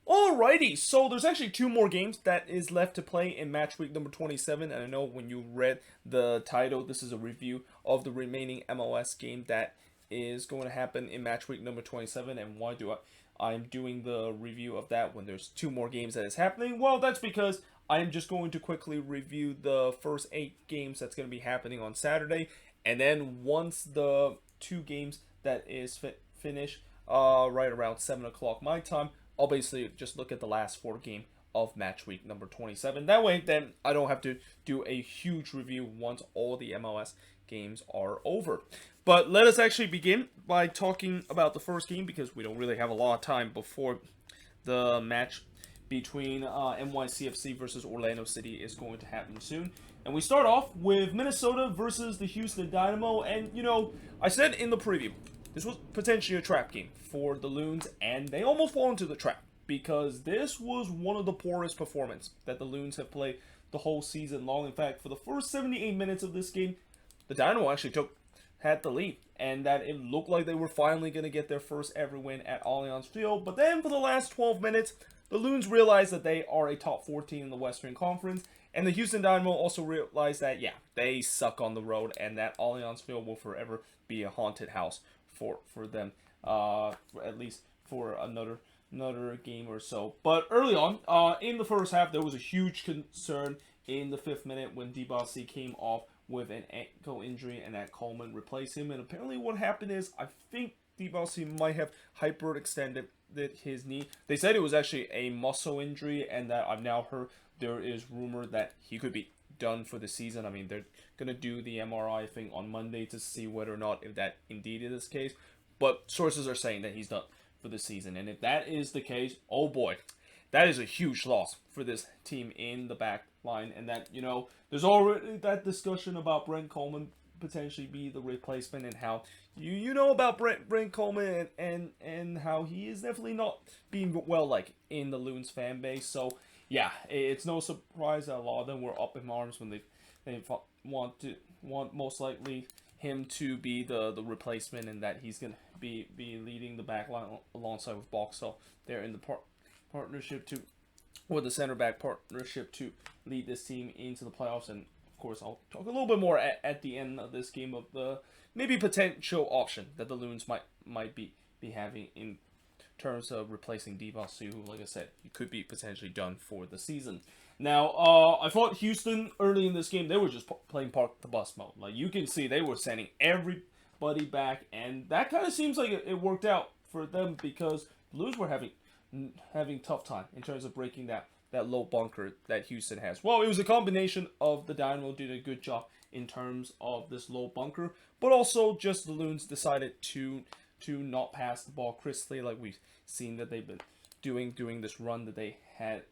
Alrighty, so there's actually two more games that is left to play in match week number 27, and I know when you read the title, this is a review of the remaining MLS game that is going to happen in match week number 27, and why do I'm doing the review of that when there's two more games that is happening? Well, that's because I am just going to quickly review the first 8 games that's going to be happening on Saturday, and then once the two games that is finished, right around 7 o'clock my time, I'll basically just look at the last 4 games of match week number 27. That way, then I don't have to do a huge review once all the MLS games are over. But let us actually begin by talking about the first game because we don't really have a lot of time before the match between NYCFC versus Orlando City is going to happen soon. And we start off with Minnesota versus the Houston Dynamo. And, I said in the preview, this was potentially a trap game for the Loons, and they almost fall into the trap because this was one of the poorest performances that the Loons have played the whole season long. In fact, for the first 78 minutes of this game, the Dynamo actually had the lead, and that it looked like they were finally going to get their first ever win at Allianz Field. But then for the last 12 minutes, the Loons realized that they are a top 14 in the Western Conference, and the Houston Dynamo also realized that, yeah, they suck on the road, and that Allianz Field will forever be a haunted house for them, at least for another game or so. But early on, in the first half, there was a huge concern in the 5th minute when Dibasi came off with an ankle injury and that Coleman replaced him. And apparently what happened is, I think Dibasi might have hyperextended his knee. They said it was actually a muscle injury, and that I've now heard there is rumor that he could be done for the season. I mean, they're going to do the MRI thing on Monday to see whether or not if that indeed is the case. But sources are saying that he's done for the season. And if that is the case, oh boy, that is a huge loss for this team in the back line. And that, there's already that discussion about Brent Coleman potentially be the replacement, and how you know about Brent Coleman and how he is definitely not being well liked in the Loons fan base. So yeah, it's no surprise that a lot of them were up in arms when they want most likely him to be the replacement, and that he's gonna be leading the back line alongside with Boxall. They're in the partnership to, or the center back partnership to lead this team into the playoffs. And of course, I'll talk a little bit more at the end of this game of the maybe potential option that the Loons might be having in terms of replacing Dibasi, who, like I said, he could be potentially done for the season. Now, I thought Houston early in this game, they were just playing park the bus mode. Like, you can see they were sending everybody back, and that kind of seems like it worked out for them because the Blues were having tough time in terms of breaking that low bunker that Houston has. Well, it was a combination of the Dynamo did a good job in terms of this low bunker, but also just the Loons decided to not pass the ball crisply like we've seen that they've been doing during this run that they had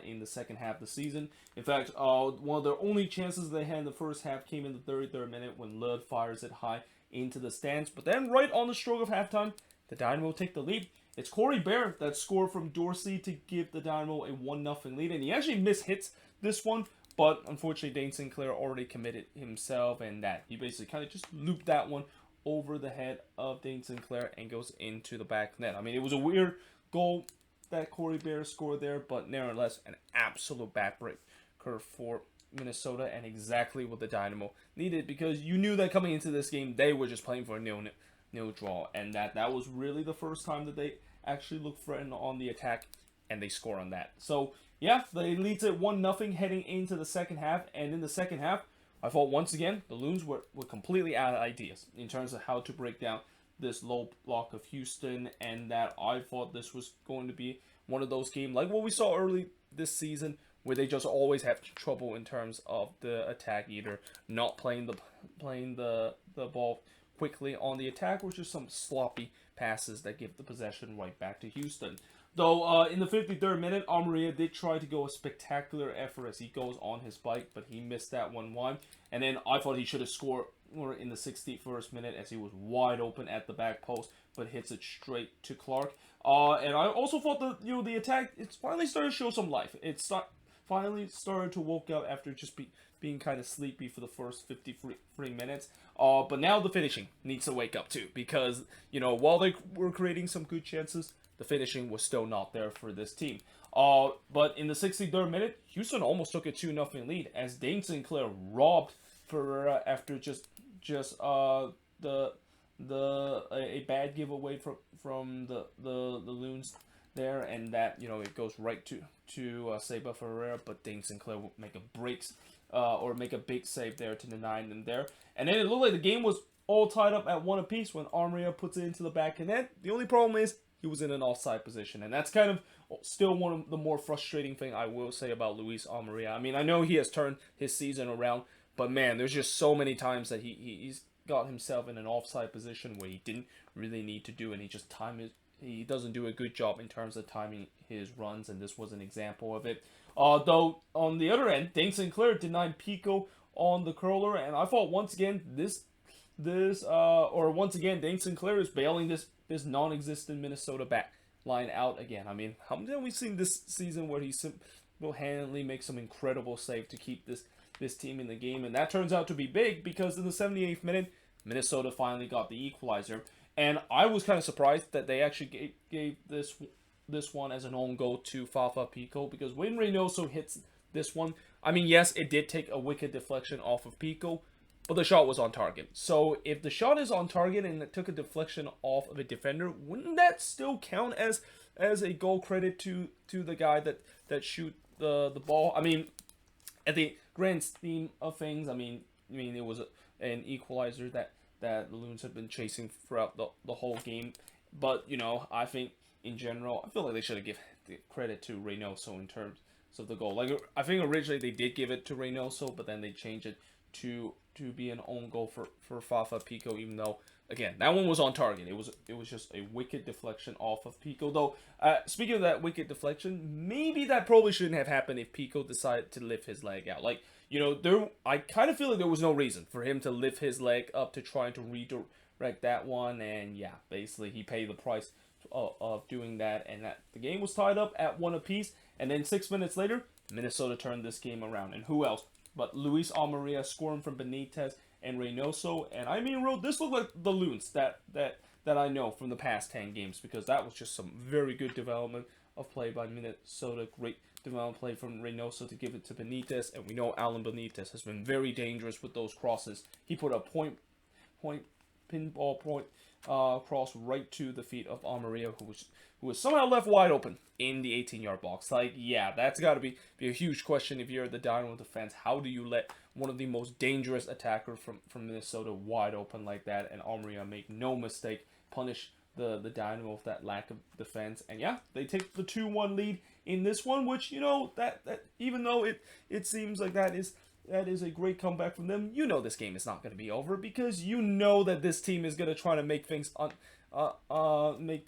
in the second half of the season. In fact, one of their only chances they had in the first half came in the 33rd minute when Lud fires it high into the stands. But then right on the stroke of halftime, the Dynamo take the lead. It's Corey Bear that scored from Dorsey to give the Dynamo a 1-0 lead. And he actually mishits this one, but unfortunately Dane Sinclair already committed himself, and that he basically kind of just looped that one over the head of Dane Sinclair and goes into the back net. I mean, it was a weird goal that Corey Bear scored there, but nevertheless, an absolute backbreaker for Minnesota, and exactly what the Dynamo needed, because you knew that coming into this game, they were just playing for a nil draw, and that was really the first time that they actually looked threatened on the attack, and they score on that. So, yeah, they lead it 1-0 heading into the second half, and in the second half, I thought once again the Loons were completely out of ideas in terms of how to break down this low block of Houston, and that I thought this was going to be one of those games like what we saw early this season, where they just always have trouble in terms of the attack, either not playing the ball quickly on the attack, or just some sloppy passes that give the possession right back to Houston. Though in the 53rd minute, Amaria did try to go a spectacular effort as he goes on his bike, but he missed that one wide. And then I thought he should have scored in the 61st minute as he was wide open at the back post, but hits it straight to Clark. And I also thought that the attack, it's finally started to show some life. Finally started to woke up after just being kind of sleepy for the first 53 minutes. But now the finishing needs to wake up too, because while they were creating some good chances, the finishing was still not there for this team. But in the 63rd minute, Houston almost took a 2-0 lead as Dane Sinclair robbed Ferreira after a bad giveaway from the Loons there, and that it goes right to Seba Ferreira, but Dane Sinclair will make a big save there to deny them there, and then it looked like the game was all tied up at 1 apiece when Armaria puts it into the back of net. The only problem is he was in an offside position, and that's kind of still one of the more frustrating thing I will say about Luis Armaria. I mean, I know he has turned his season around, but man, there's just so many times that he's got himself in an offside position where he didn't really need to do, and he doesn't do a good job in terms of timing his runs, and this was an example of it. Though on the other end, Dane Sinclair denied Pico on the curler, and I thought once again Dane Sinclair is bailing this non-existent Minnesota back line out again. I mean, how many have we seen this season where he single-handedly makes some incredible save to keep this team in the game? And that turns out to be big because in the 78th minute, Minnesota finally got the equalizer. And I was kind of surprised that they actually gave this one as an own goal to Fafa Pico, because when Reynoso hits this one, I mean, yes, it did take a wicked deflection off of Pico, but the shot was on target. So if the shot is on target and it took a deflection off of a defender, wouldn't that still count as a goal credit to the guy that shoot the ball? I mean, at the grand scheme of things, I mean it was an equalizer that the Loons had been chasing throughout the whole game. But I think in general, I feel like they should have given the credit to Reynoso in terms of the goal. Like, I think originally they did give it to Reynoso, but then they changed it to be an own goal for Fafa Pico, even though, again, that one was on target. It was just a wicked deflection off of Pico. Though, speaking of that wicked deflection, maybe that probably shouldn't have happened if Pico decided to lift his leg out. Like, I kind of feel like there was no reason for him to lift his leg up to try to redirect that one, and yeah, basically he paid the price of doing that, and that the game was tied up at 1 apiece, and then 6 minutes later, Minnesota turned this game around, and who else but Luis Almeria scoring from Benitez and Reynoso. And I mean, this looked like the Loons that I know from the past 10 games, because that was just some very good development of play by Minnesota. Great development play from Reynoso to give it to Benitez, and we know Alan Benitez has been very dangerous with those crosses. He put a pinball cross right to the feet of Almeria, who was somehow left wide open in the 18-yard box. Like, yeah, that's got to be a huge question if you're the Dynamo defense. How do you let one of the most dangerous attackers from Minnesota wide open like that, and Almeria, make no mistake, punish the Dynamo with that lack of defense? And yeah, they take the 2-1 lead in this one, which, that even though it seems like that is a great comeback from them, this game is not going to be over, because that this team is going to try to make things make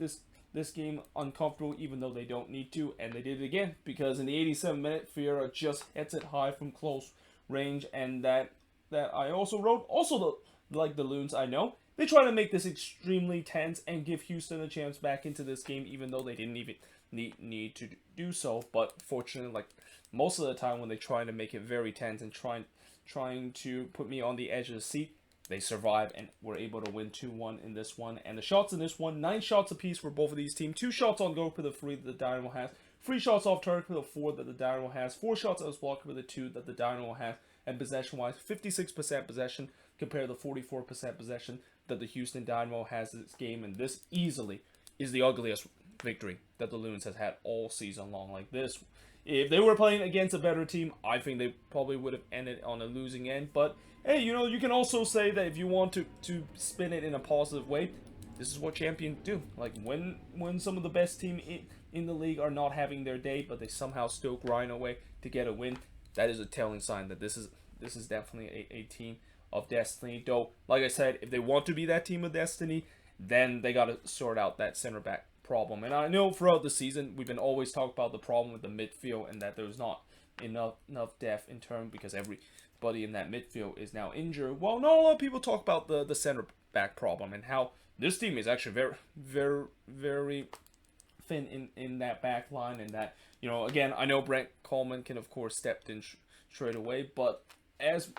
this game uncomfortable, even though they don't need to. And they did it again, because in the 87th minute, Fiera just hits it high from close range, and that I also wrote. Also, like the Loons, I know they try to make this extremely tense and give Houston a chance back into this game, even though they didn't even need to do so. But fortunately, like most of the time when they try to make it very tense and trying to put me on the edge of the seat, they survive and were able to win 2-1 in this one. And the shots in this one, 9 shots apiece for both of these teams. 2 shots on goal for the 3 that the Dynamo has. 3 shots off target for the 4 that the Dynamo has. 4 shots out of block for the 2 that the Dynamo has. And possession-wise, 56% possession compared to the 44% possession that the Houston Dynamo has this game. And this easily is the ugliest victory that the Loons has had all season long. Like this, if they were playing against a better team, I think they probably would have ended on a losing end. But hey, you can also say that if you want to spin it in a positive way, this is what champions do. Like when some of the best team in the league are not having their day, but they somehow still grind away to get a win, that is a telling sign that this is definitely a team of destiny. Though, like I said, if they want to be that team of destiny, then they got to sort out that center back problem. And I know throughout the season we've been always talking about the problem with the midfield, and that there's not enough depth in terms, because everybody in that midfield is now injured. Well, not a lot of people talk about the center back problem, and how this team is actually very, very, very thin in that back line. And that, again, I know Brent Coleman can of course step in straight away, but as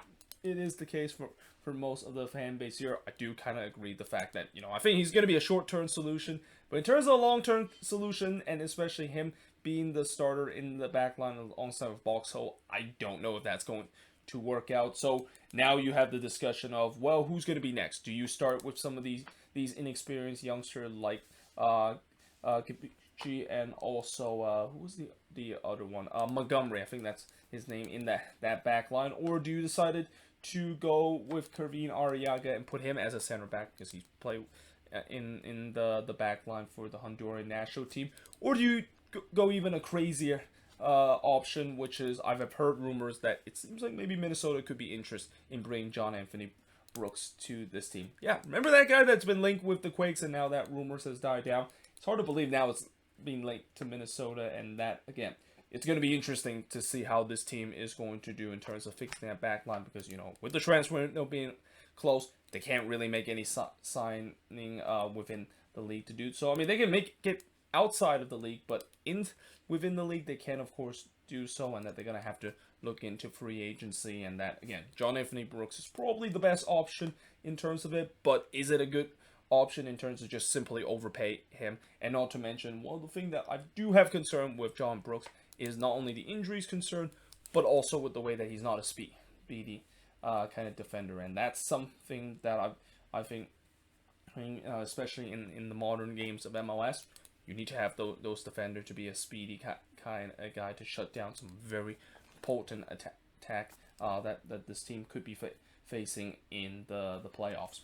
it is the case for most of the fan base here. I do kind of agree the fact that, I think he's going to be a short-term solution. But in terms of a long-term solution, and especially him being the starter in the back line alongside of Boxall, I don't know if that's going to work out. So now you have the discussion of, well, who's going to be next? Do you start with some of these inexperienced youngsters like Kibichi, and also who was the other one? Montgomery, I think that's his name, in that back line, or do you decide to go with Kervin Arriaga and put him as a center back because he's played in the back line for the Honduran national team, or do you go even a crazier option, which is I've heard rumors that it seems like maybe Minnesota could be interested in bringing John Anthony Brooks to this team. Yeah, remember that guy that's been linked with the Quakes, and now that rumors has died down. It's hard to believe now it's being linked to Minnesota, and that, again, it's going to be interesting to see how this team is going to do in terms of fixing that back line, because, with the transfer window being close, they can't really make any signing within the league to do so. I mean, they can get outside of the league, but within the league, they can, of course, do so, and that they're going to have to look into free agency, and that, again, John Anthony Brooks is probably the best option in terms of it, but is it a good option in terms of just simply overpay him? And not to mention, the thing that I do have concern with John Brooks is not only the injuries concern, but also with the way that he's not a speedy kind of defender, and that's something that I think especially in the modern games of MLS, you need to have those defenders to be a speedy kind of guy to shut down some very potent attack that this team could be facing in the playoffs.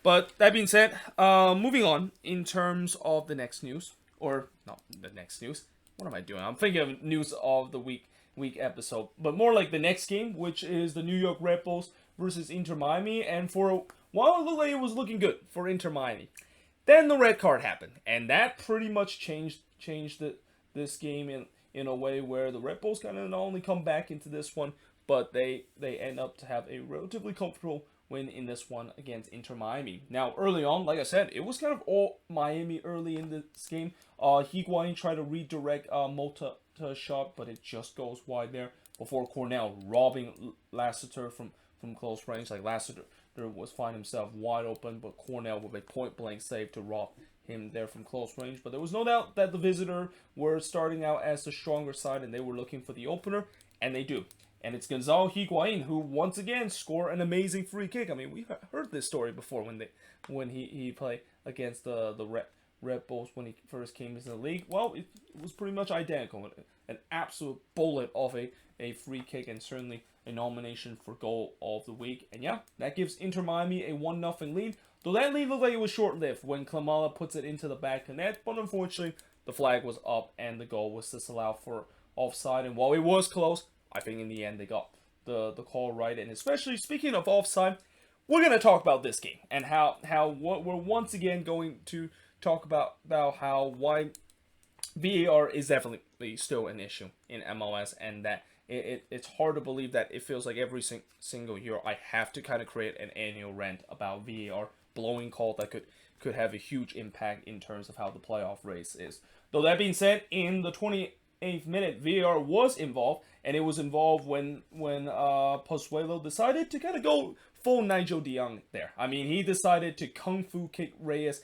But that being said, moving on in terms of the next news, or not the next news. What am I doing? I'm thinking of news of the week episode, but more like the next game, which is the New York Red Bulls versus Inter Miami. And for a while, it looked like it was looking good for Inter Miami. Then the red card happened, and that pretty much changed this game in a way where the Red Bulls kind of not only come back into this one, but they end up to have a relatively comfortable win in this one against Inter Miami. Now, early on, like I said, it was kind of all Miami early in this game. Higuain tried to redirect Mota shot, but it just goes wide there before Cornell robbing Lassiter from close range. Like, Lassiter was finding himself wide open, but Cornell with a point-blank save to rob him there from close range. But there was no doubt that the visitor were starting out as the stronger side, and they were looking for the opener, and they do. And it's Gonzalo Higuain who once again scored an amazing free kick. I mean, we heard this story before when he played against the Red Bulls when he first came into the league. Well, it was pretty much identical. An absolute bullet of a free kick, and certainly a nomination for goal of the week. And yeah, that gives Inter Miami a 1-0 lead. Though that lead looked like it was short-lived when Klimala puts it into the back of the net. But unfortunately, the flag was up and the goal was disallowed for offside. And while it was close, I think in the end they got the call right. And especially speaking of offside, we're going to talk about this game and how we're once again going to talk about why VAR is definitely still an issue in MLS, and that it's hard to believe that it feels like every single year I have to kind of create an annual rant about VAR blowing call that could have a huge impact in terms of how the playoff race is. Though that being said, in the 28th minute, VAR was involved, and it was involved when Pozuelo decided to kind of go full Nigel de Jong there. I mean, he decided to kung fu kick Reyes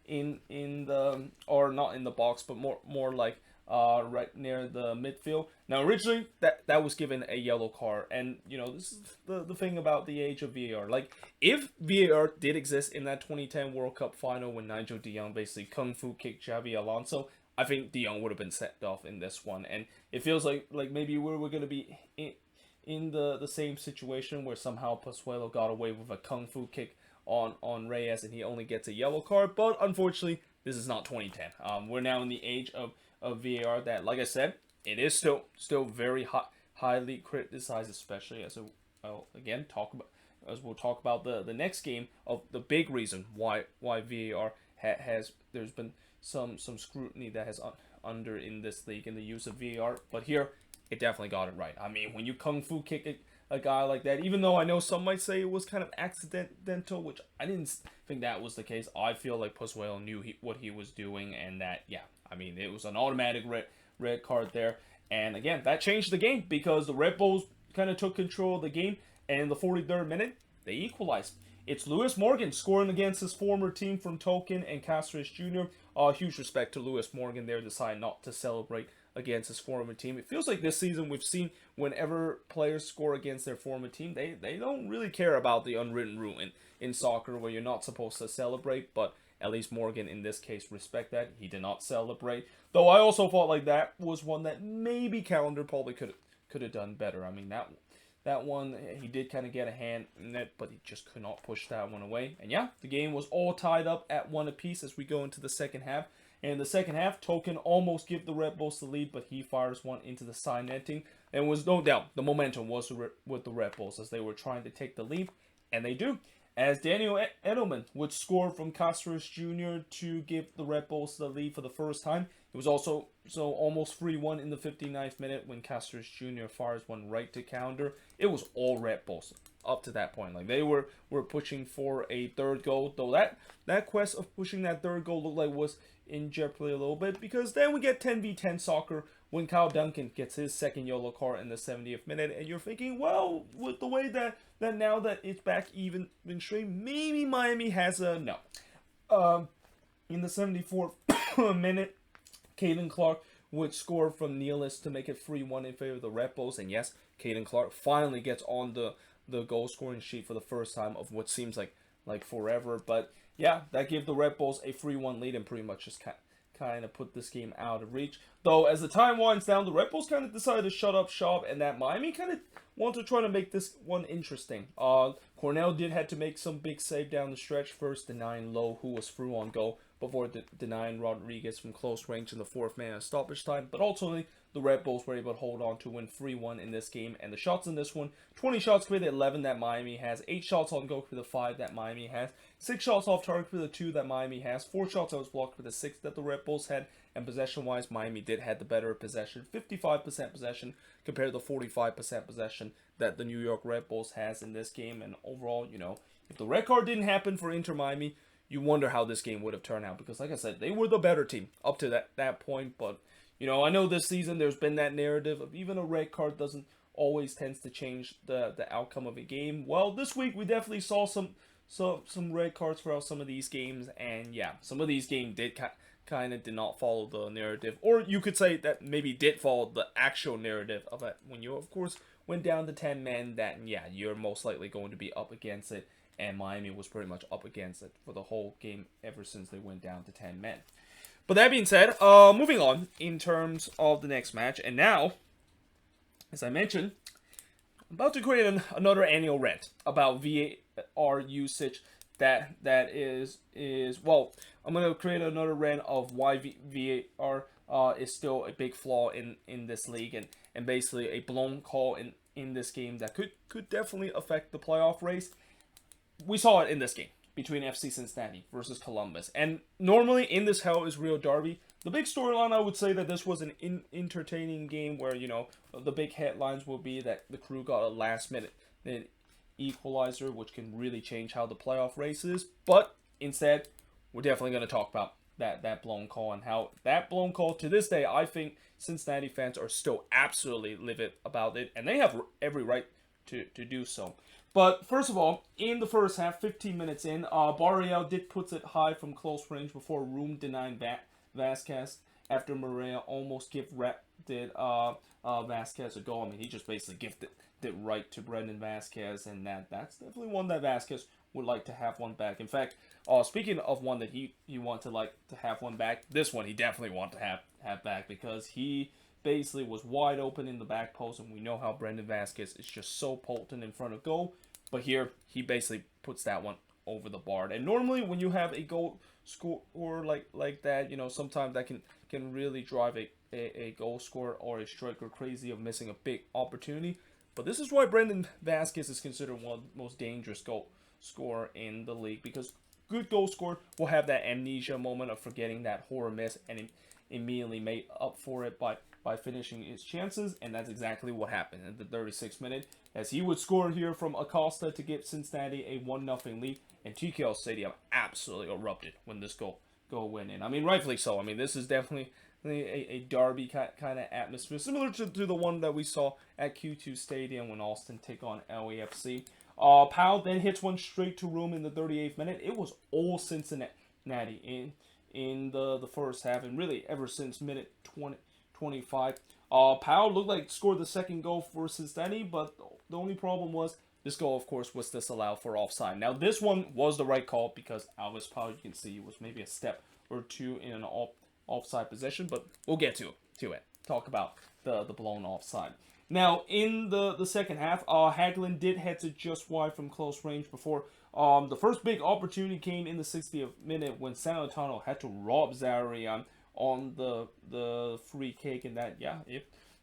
in the, or not in the box, but more like right near the midfield. Now, originally, that was given a yellow card, and, this is the thing about the age of VAR. Like, if VAR did exist in that 2010 World Cup final when Nigel de Jong basically kung fu kicked Xabi Alonso, I think de Jong would have been sent off in this one, and it feels like maybe we're going to be in the same situation where somehow Pozuelo got away with a kung fu kick on Reyes, and he only gets a yellow card. But unfortunately, this is not 2010. We're now in the age of VAR that, like I said, it is still very highly criticized, especially as we'll talk about the next game of the big reason why VAR has there's been some scrutiny that has under in this league in the use of VAR, but here it definitely got it right. I mean, when you kung fu kick a guy like that, even though I know some might say it was kind of accidental, which I didn't think that was the case. I feel like Pozuelo knew what he was doing, and that, yeah, I mean, it was an automatic red card there. And again, that changed the game because the Red Bulls kind of took control of the game, And in the 43rd minute, they equalized. It's Lewis Morgan scoring against his former team from Token and Cáceres Jr. Huge respect to Lewis Morgan there, deciding not to celebrate against his former team. It feels like this season we've seen whenever players score against their former team, they don't really care about the unwritten rule in soccer where you're not supposed to celebrate, but at least Morgan in this case respect that. He did not celebrate. Though I also thought like that was one that maybe Calendar probably could have done better. I mean, that one, he did kind of get a hand in it, but he just could not push that one away. And yeah, the game was all tied up at 1 apiece as we go into the second half. And in the second half, Token almost give the Red Bulls the lead, but he fires one into the side netting. And was no doubt the momentum was with the Red Bulls as they were trying to take the lead, and they do. As Daniel Edelman would score from Cáceres Jr. to give the Red Bulls the lead for the first time. It was also almost 3-1 in the 59th minute when Cáceres Jr. fires one right to counter. It was all Red Bulls up to that point. Like they were pushing for a third goal, though that quest of pushing that third goal looked like was in jeopardy a little bit, because then we get 10v10 soccer when Kyle Duncan gets his second yellow card in the 70th minute, and you're thinking, well, with the way that now that it's back even stream, maybe Miami has a no. In the 74th minute, Caden Clark would score from Nealis to make it 3-1 in favor of the Red Bulls, and yes, Caden Clark finally gets on the goal scoring sheet for the first time of what seems like forever, but yeah, that gave the Red Bulls a 3-1 lead and pretty much just kind of put this game out of reach. Though, as the time winds down, the Red Bulls kind of decided to shut up shop, and that Miami kind of wanted to try to make this one interesting. Cornell did had to make some big save down the stretch, first denying Lowe, who was through on goal, before denying Rodriguez from close range in the 4th minute of stoppage time. But ultimately, the Red Bulls were able to hold on to win 3-1 in this game. And the shots in this one, 20 shots for the 11 that Miami has, 8 shots on goal for the 5 that Miami has, 6 shots off target for the 2 that Miami has, 4 shots that was blocked for the 6 that the Red Bulls had. And possession-wise, Miami did have the better possession, 55% possession compared to the 45% possession that the New York Red Bulls has in this game. And overall, if the red card didn't happen for Inter Miami, you wonder how this game would have turned out, because like I said, they were the better team up to that point. But I know this season there's been that narrative of even a red card doesn't always tends to change the outcome of a game. Well, this week we definitely saw some red cards throughout some of these games, and yeah, some of these games did kind of did not follow the narrative, or you could say that maybe did follow the actual narrative of it. When you of course went down to 10 men, that yeah, you're most likely going to be up against it. And Miami was pretty much up against it for the whole game ever since they went down to 10 men. But that being said, moving on in terms of the next match. And now, as I mentioned, I'm about to create another annual rant about VAR usage that is well, I'm going to create another rant of why VAR is still a big flaw in this league, and basically a blown call in this game that could definitely affect the playoff race. We saw it in this game between FC Cincinnati versus Columbus. And normally in this Hell is Real derby, the big storyline, I would say that this was an entertaining game where, the big headlines will be that the Crew got a last-minute equalizer, which can really change how the playoff race is. But instead, we're definitely going to talk about that blown call, and how that blown call, to this day, I think Cincinnati fans are still absolutely livid about it, and they have every right to do so. But first of all, in the first half, 15 minutes in, Barriel did put it high from close range before Room denying Vasquez after Maria almost did Vasquez a goal. I mean, he just basically gifted it right to Brendan Vasquez, and that's definitely one that Vasquez would like to have one back. In fact, speaking of one that he wanted to have one back, this one he definitely wanted to have back, because he basically was wide open in the back post, and we know how Brendan Vasquez is just so potent in front of goal. But here, he basically puts that one over the bar. And normally, when you have a goal score like that, sometimes that can really drive a goal scorer or a striker crazy of missing a big opportunity. But this is why Brendan Vasquez is considered one of the most dangerous goal scorer in the league, because good goal scorer will have that amnesia moment of forgetting that horror miss and immediately made up for it by finishing his chances, and that's exactly what happened in the 36th minute, as he would score here from Acosta to give Cincinnati a 1-0 lead, and TKL Stadium absolutely erupted when this goal went in. I mean, rightfully so. I mean, this is definitely a derby kind of atmosphere, similar to the one that we saw at Q2 Stadium when Austin take on LAFC. Powell then hits one straight to Room in the 38th minute. It was all Cincinnati in the first half, and really ever since minute 25. Powell looked like scored the second goal for Cincinnati, but the only problem was this goal, of course, was disallowed for offside. Now, this one was the right call because Alvis Powell, you can see, was maybe a step or two in an offside position, but we'll get to it. Talk about the blown offside. Now, in the second half, Hagelin did head to just wide from close range before the first big opportunity came in the 60th minute when San Antonio had to rob Zarian on the free kick, and that, yeah,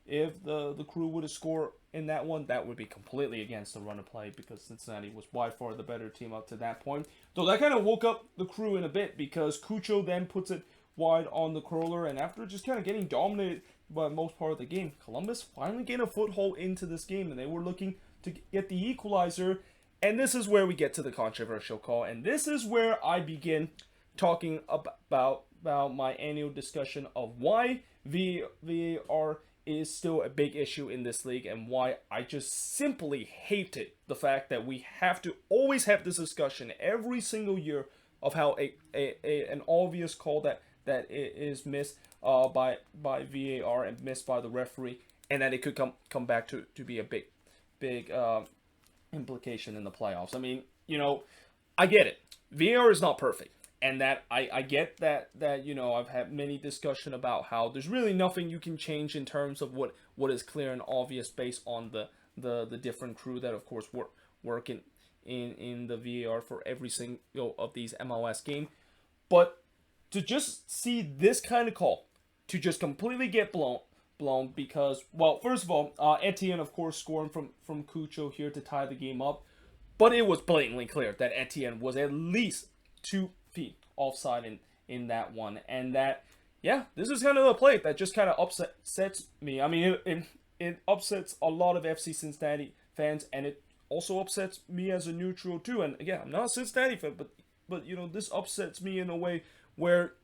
if the Crew would have scored in that one, that would be completely against the run of play because Cincinnati was by far the better team up to that point. So that kind of woke up the Crew in a bit because Cucho then puts it wide on the curler, and after just kind of getting dominated by most part of the game, Columbus finally gained a foothold into this game, and they were looking to get the equalizer. And this is where we get to the controversial call, and this is where I begin talking about my annual discussion of why VAR is still a big issue in this league, and why I just simply hated the fact that we have to always have this discussion every single year of how an obvious call that is missed by VAR and missed by the referee, and that it could come back to be a big implication in the playoffs. I mean, I get it. VAR is not perfect. And that I get that I've had many discussion about how there's really nothing you can change in terms of what is clear and obvious based on the different crew that of course work in the VAR for every single of these MLS game. But to just see this kind of call to just completely get blown because, well, first of all, Etienne of course scoring from Cucho here to tie the game up, but it was blatantly clear that Etienne was at least 2 feet offside in that one, and that, yeah, this is kind of a play that just kind of upsets me. I mean, it upsets a lot of FC Cincinnati fans, and it also upsets me as a neutral too. And again, I'm not a Cincinnati fan, but this upsets me in a way where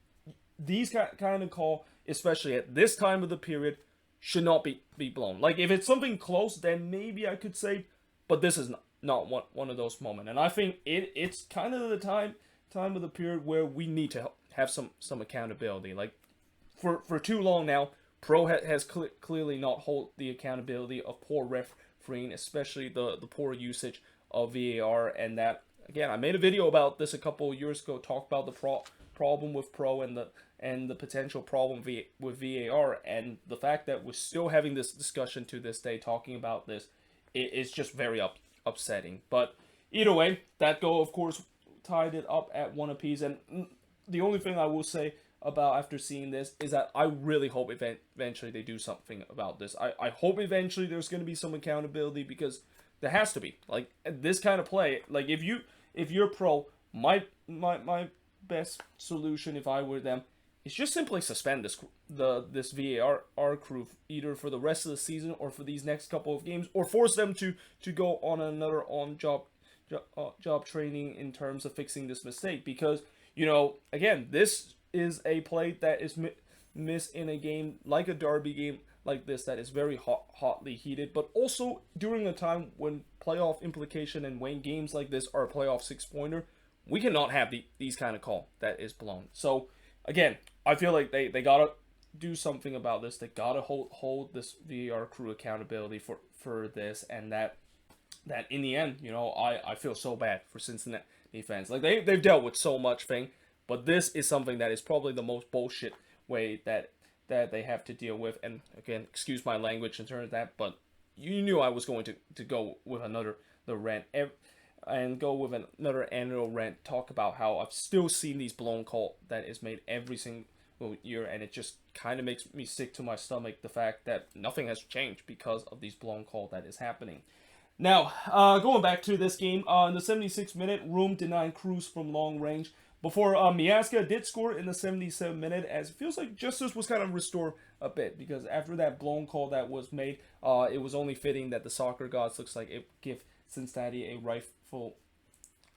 these kind of call, especially at this time of the period, should not be blown. Like, if it's something close, then maybe I could say, but this is not one of those moments. And I think it's kind of the time of the period where we need to have some accountability. Like, for too long now, Pro has clearly not hold the accountability of poor refereeing, especially the poor usage of VAR. And that, again, I made a video about this a couple of years ago, talk about the problem with Pro and the potential problem with VAR, and the fact that we're still having this discussion to this day, talking about this, is just very upsetting. But either way, that goal, of course, tied it up at 1 apiece. And the only thing I will say about after seeing this is that I really hope eventually they do something about this. I hope eventually there's going to be some accountability, because there has to be. Like, this kind of play, like, if you're Pro, my best solution if I were them is just simply suspend this VAR crew either for the rest of the season or for these next couple of games, or force them to go on another job training in terms of fixing this mistake. Because, again, this is a play that is missed in a game like a derby game like this that is very hotly heated, but also during a time when playoff implication and when games like this are a playoff 6-pointer, we cannot have these kind of call that is blown. So again, I feel like they gotta do something about this. They gotta hold this VAR crew accountability for this, and that in the end, I feel so bad for Cincinnati fans. Like, they've dealt with so much thing, but this is something that is probably the most bullshit way that they have to deal with. And again, excuse my language in terms of that, but you knew I was going to go with the rant and go with another annual rant, talk about how I've still seen these blown call that is made every single year, and it just kind of makes me sick to my stomach, the fact that nothing has changed because of these blown call that is happening. Now, going back to this game, in the 76th minute, Room denied Cruz from long range before Miazga did score in the 77th minute, as it feels like justice was kind of restored a bit, because after that blown call that was made, it was only fitting that the soccer gods looks like it give Cincinnati a rightful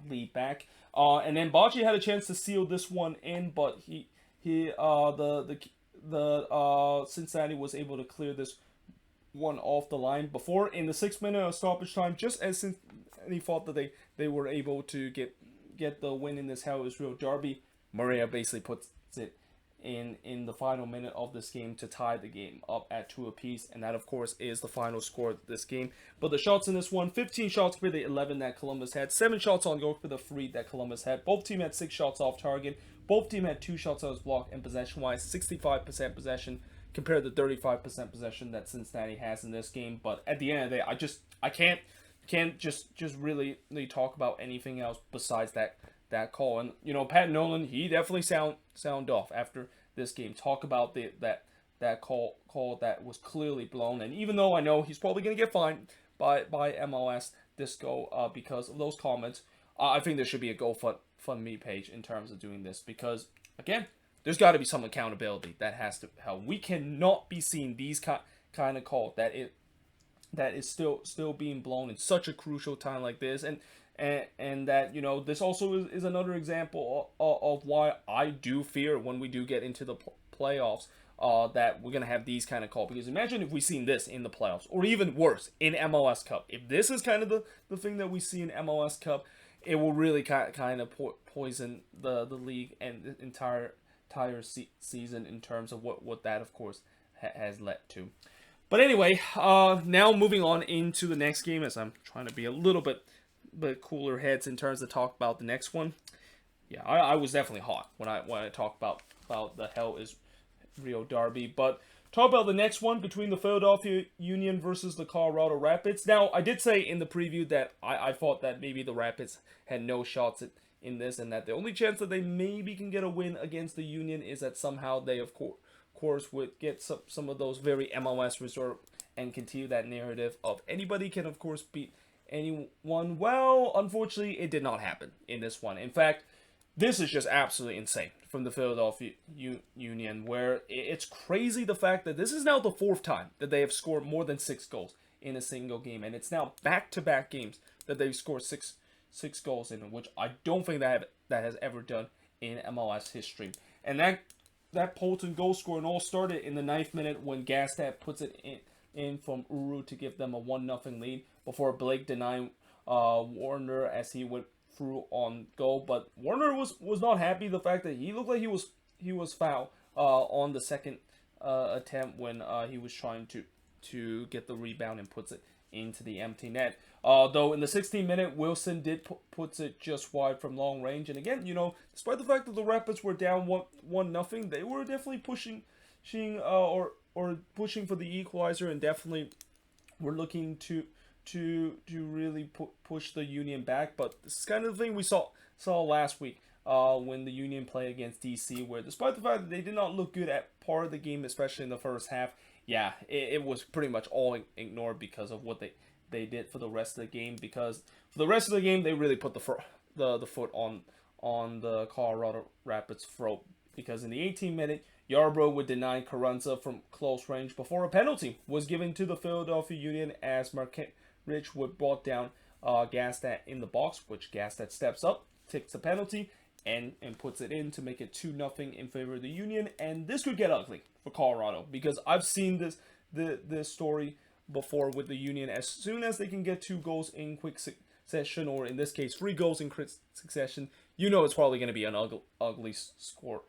lead back. And then Bocci had a chance to seal this one in, but the the Cincinnati was able to clear this one off the line before in the 6 minute of stoppage time, just as Cincinnati thought that they were able to get the win in this Hell is Real derby. Maria basically puts it in the final minute of this game to tie the game up at 2 apiece, and that of course is the final score of this game. But the shots in this one, 15 shots for the 11 that Columbus had, 7 shots on goal for the 3 that Columbus had. Both teams had 6 shots off target. Both teams had 2 shots that was blocked, and possession-wise, 65% possession compared to 35% possession that Cincinnati has in this game. But at the end of the day, I can't just really talk about anything else besides that call. And Pat Nolan, he definitely sound off after this game. Talk about that call that was clearly blown. And even though I know he's probably gonna get fined by MLS Disco because of those comments, I think there should be a GoFundMe page in terms of doing this, because again, there's got to be some accountability that has to help. We cannot be seeing these kind of calls that is still being blown in such a crucial time like this, and that this also is another example of why I do fear when we do get into the playoffs that we're gonna have these kind of calls. Because imagine if we seen this in the playoffs, or even worse in MLS Cup. If this is kind of the thing that we see in MLS Cup, it will really kind of poison the league and the entire season in terms of what that of course has led to. But anyway, now moving on into the next game, as I'm trying to be a little bit cooler heads in terms of talk about the next one. Yeah, I was definitely hot when I talked about the Hell is Real derby. But talk about the next one between the Philadelphia Union versus the Colorado Rapids. Now, I did say in the preview that I thought that maybe the Rapids had no shots in this, and that the only chance that they maybe can get a win against the Union is that somehow they, of course, would get some of those very MLS resort and continue that narrative of anybody can, of course, beat anyone. Well, unfortunately, it did not happen in this one. In fact, this is just absolutely insane from the Philadelphia Union, where it's crazy the fact that this is now the 4th time that they have scored more than 6 goals in a single game, and it's now back-to-back games that they've scored six goals in, which I don't think that has ever done in MLS history. And that potent goal scoring all started in the 9th minute when Gastad puts it in from Uru to give them a 1-0 lead before Blake denying Warner as he went through on goal. But Warner was not happy the fact that he looked like he was fouled on the second attempt when he was trying to get the rebound and puts it into the empty net. Though in the 16th minute, Wilson did puts it just wide from long range. And again, despite the fact that the Rapids were down 1-0, they were definitely pushing pushing for the equalizer, and definitely were looking to really push the Union back. But this is kind of the thing we saw last week when the Union played against DC, where despite the fact that they did not look good at part of the game, especially in the first half, yeah, it was pretty much all ignored because of what they did for the rest of the game. Because for the rest of the game, they really put the foot on the Colorado Rapids' throat. Because in the 18th minute, Yarbrough would deny Carranza from close range before a penalty was given to the Philadelphia Union, as Marquette Rich would brought down Gastad in the box, which Gastad steps up, takes a penalty, and puts it in to make it 2-0 in favor of the Union. And this could get ugly for Colorado, because I've seen this story before with the Union. As soon as they can get 2 goals in quick succession, or in this case 3 goals in quick succession, it's probably going to be an ugly score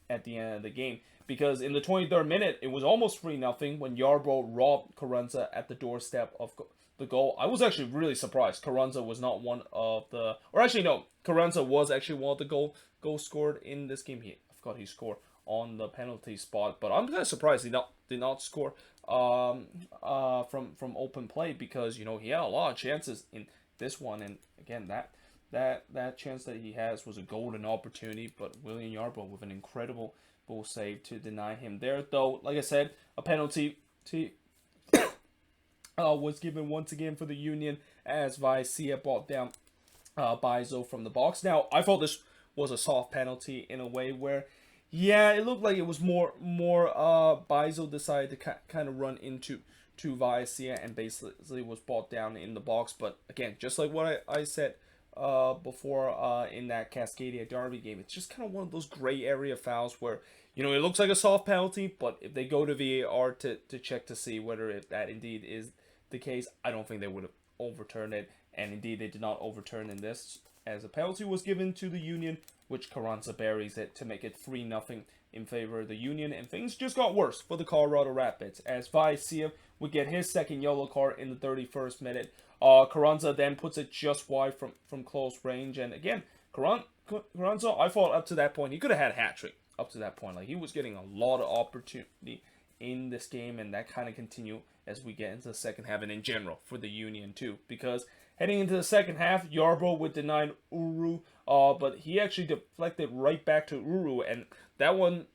at the end of the game. Because in the 23rd minute, it was almost 3-0 when Yarbrough robbed Carranza at the doorstep of the goal. I was actually really surprised Carranza was not one of the... Or actually, no. Carranza was actually one of the goals scored in this game. I forgot he scored on the penalty spot. But I'm kind of surprised he did not score from open play, because, he had a lot of chances in this one. And again, that chance that he has was a golden opportunity. But William Yarbrough with an incredible save to deny him there. Though, like I said, a penalty was given once again for the Union, as Vicia brought down Bizo from the box. Now, I thought this was a soft penalty in a way where, yeah, it looked like it was more Bizo decided to kind of run into Vicia and basically was brought down in the box. But again, just like what I said before in that Cascadia Derby game, it's just kind of one of those gray area fouls where you know, it looks like a soft penalty, but if they go to VAR to check to see whether if that indeed is the case, I don't think they would have overturned it. And indeed, they did not overturn in this, as a penalty was given to the Union, which Carranza buries it to make it 3-0 in favor of the Union. And things just got worse for the Colorado Rapids, as Vaicea would get his second yellow card in the 31st minute. Carranza then puts it just wide from close range. And again, Carranza, I thought up to that point, he could have had a hat-trick up to that point. Like, he was getting a lot of opportunity in this game, and that kind of continued as we get into the second half, and in general for the Union too, because heading into the second half, Yarbrough would deny Uru, but he actually deflected right back to Uru, and that one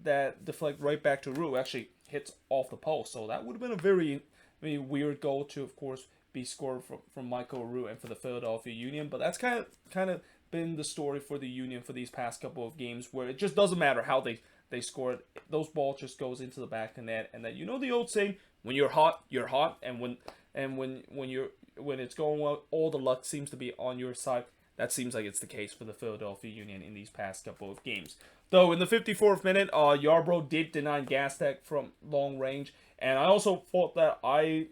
that deflected right back to Uru actually hits off the post. So that would have been a very, very weird goal to, of course, be scored from Michael Uru and for the Philadelphia Union. But that's kind of been the story for the Union for these past couple of games, where it just doesn't matter how they scored. Those balls just goes into the back of the net, and that, you know, the old saying, when you're hot, you're hot, and when it's going well, all the luck seems to be on your side. That seems like it's the case for the Philadelphia Union in these past couple of games. Though in the 54th minute, Yarbrough did deny Gastek from long range, and I also thought that I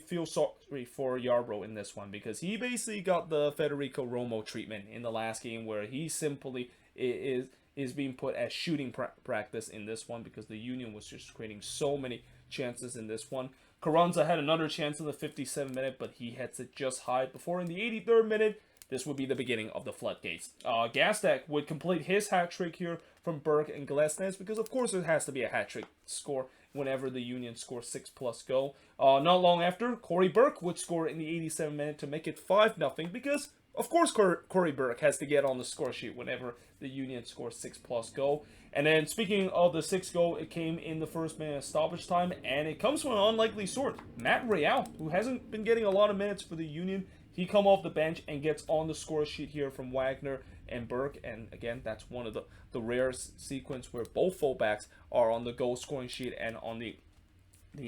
feel sorry for Yarbrough in this one, because he basically got the Federico Romo treatment in the last game, where he simply is being put as shooting practice in this one, because the Union was just creating so many chances in this one. Carranza had another chance in the 57th minute, but he hits it just high. Before in the 83rd minute, this would be the beginning of the floodgates. Gastek would complete his hat-trick here from Burke and Glesnes, because of course there has to be a hat-trick score whenever the Union scores 6+ goal. Not long after, Corey Burke would score in the 87th minute to make it 5-0, because of course Corey Burke has to get on the score sheet whenever the Union scores 6+ goal. And then, speaking of the 6th goal, it came in the first minute of stoppage time, and it comes from an unlikely source. Matt Real, who hasn't been getting a lot of minutes for the Union, he come off the bench and gets on the score sheet here from Wagner and Burke. And again, that's one of the rare sequence where both fullbacks are on the goal scoring sheet and on the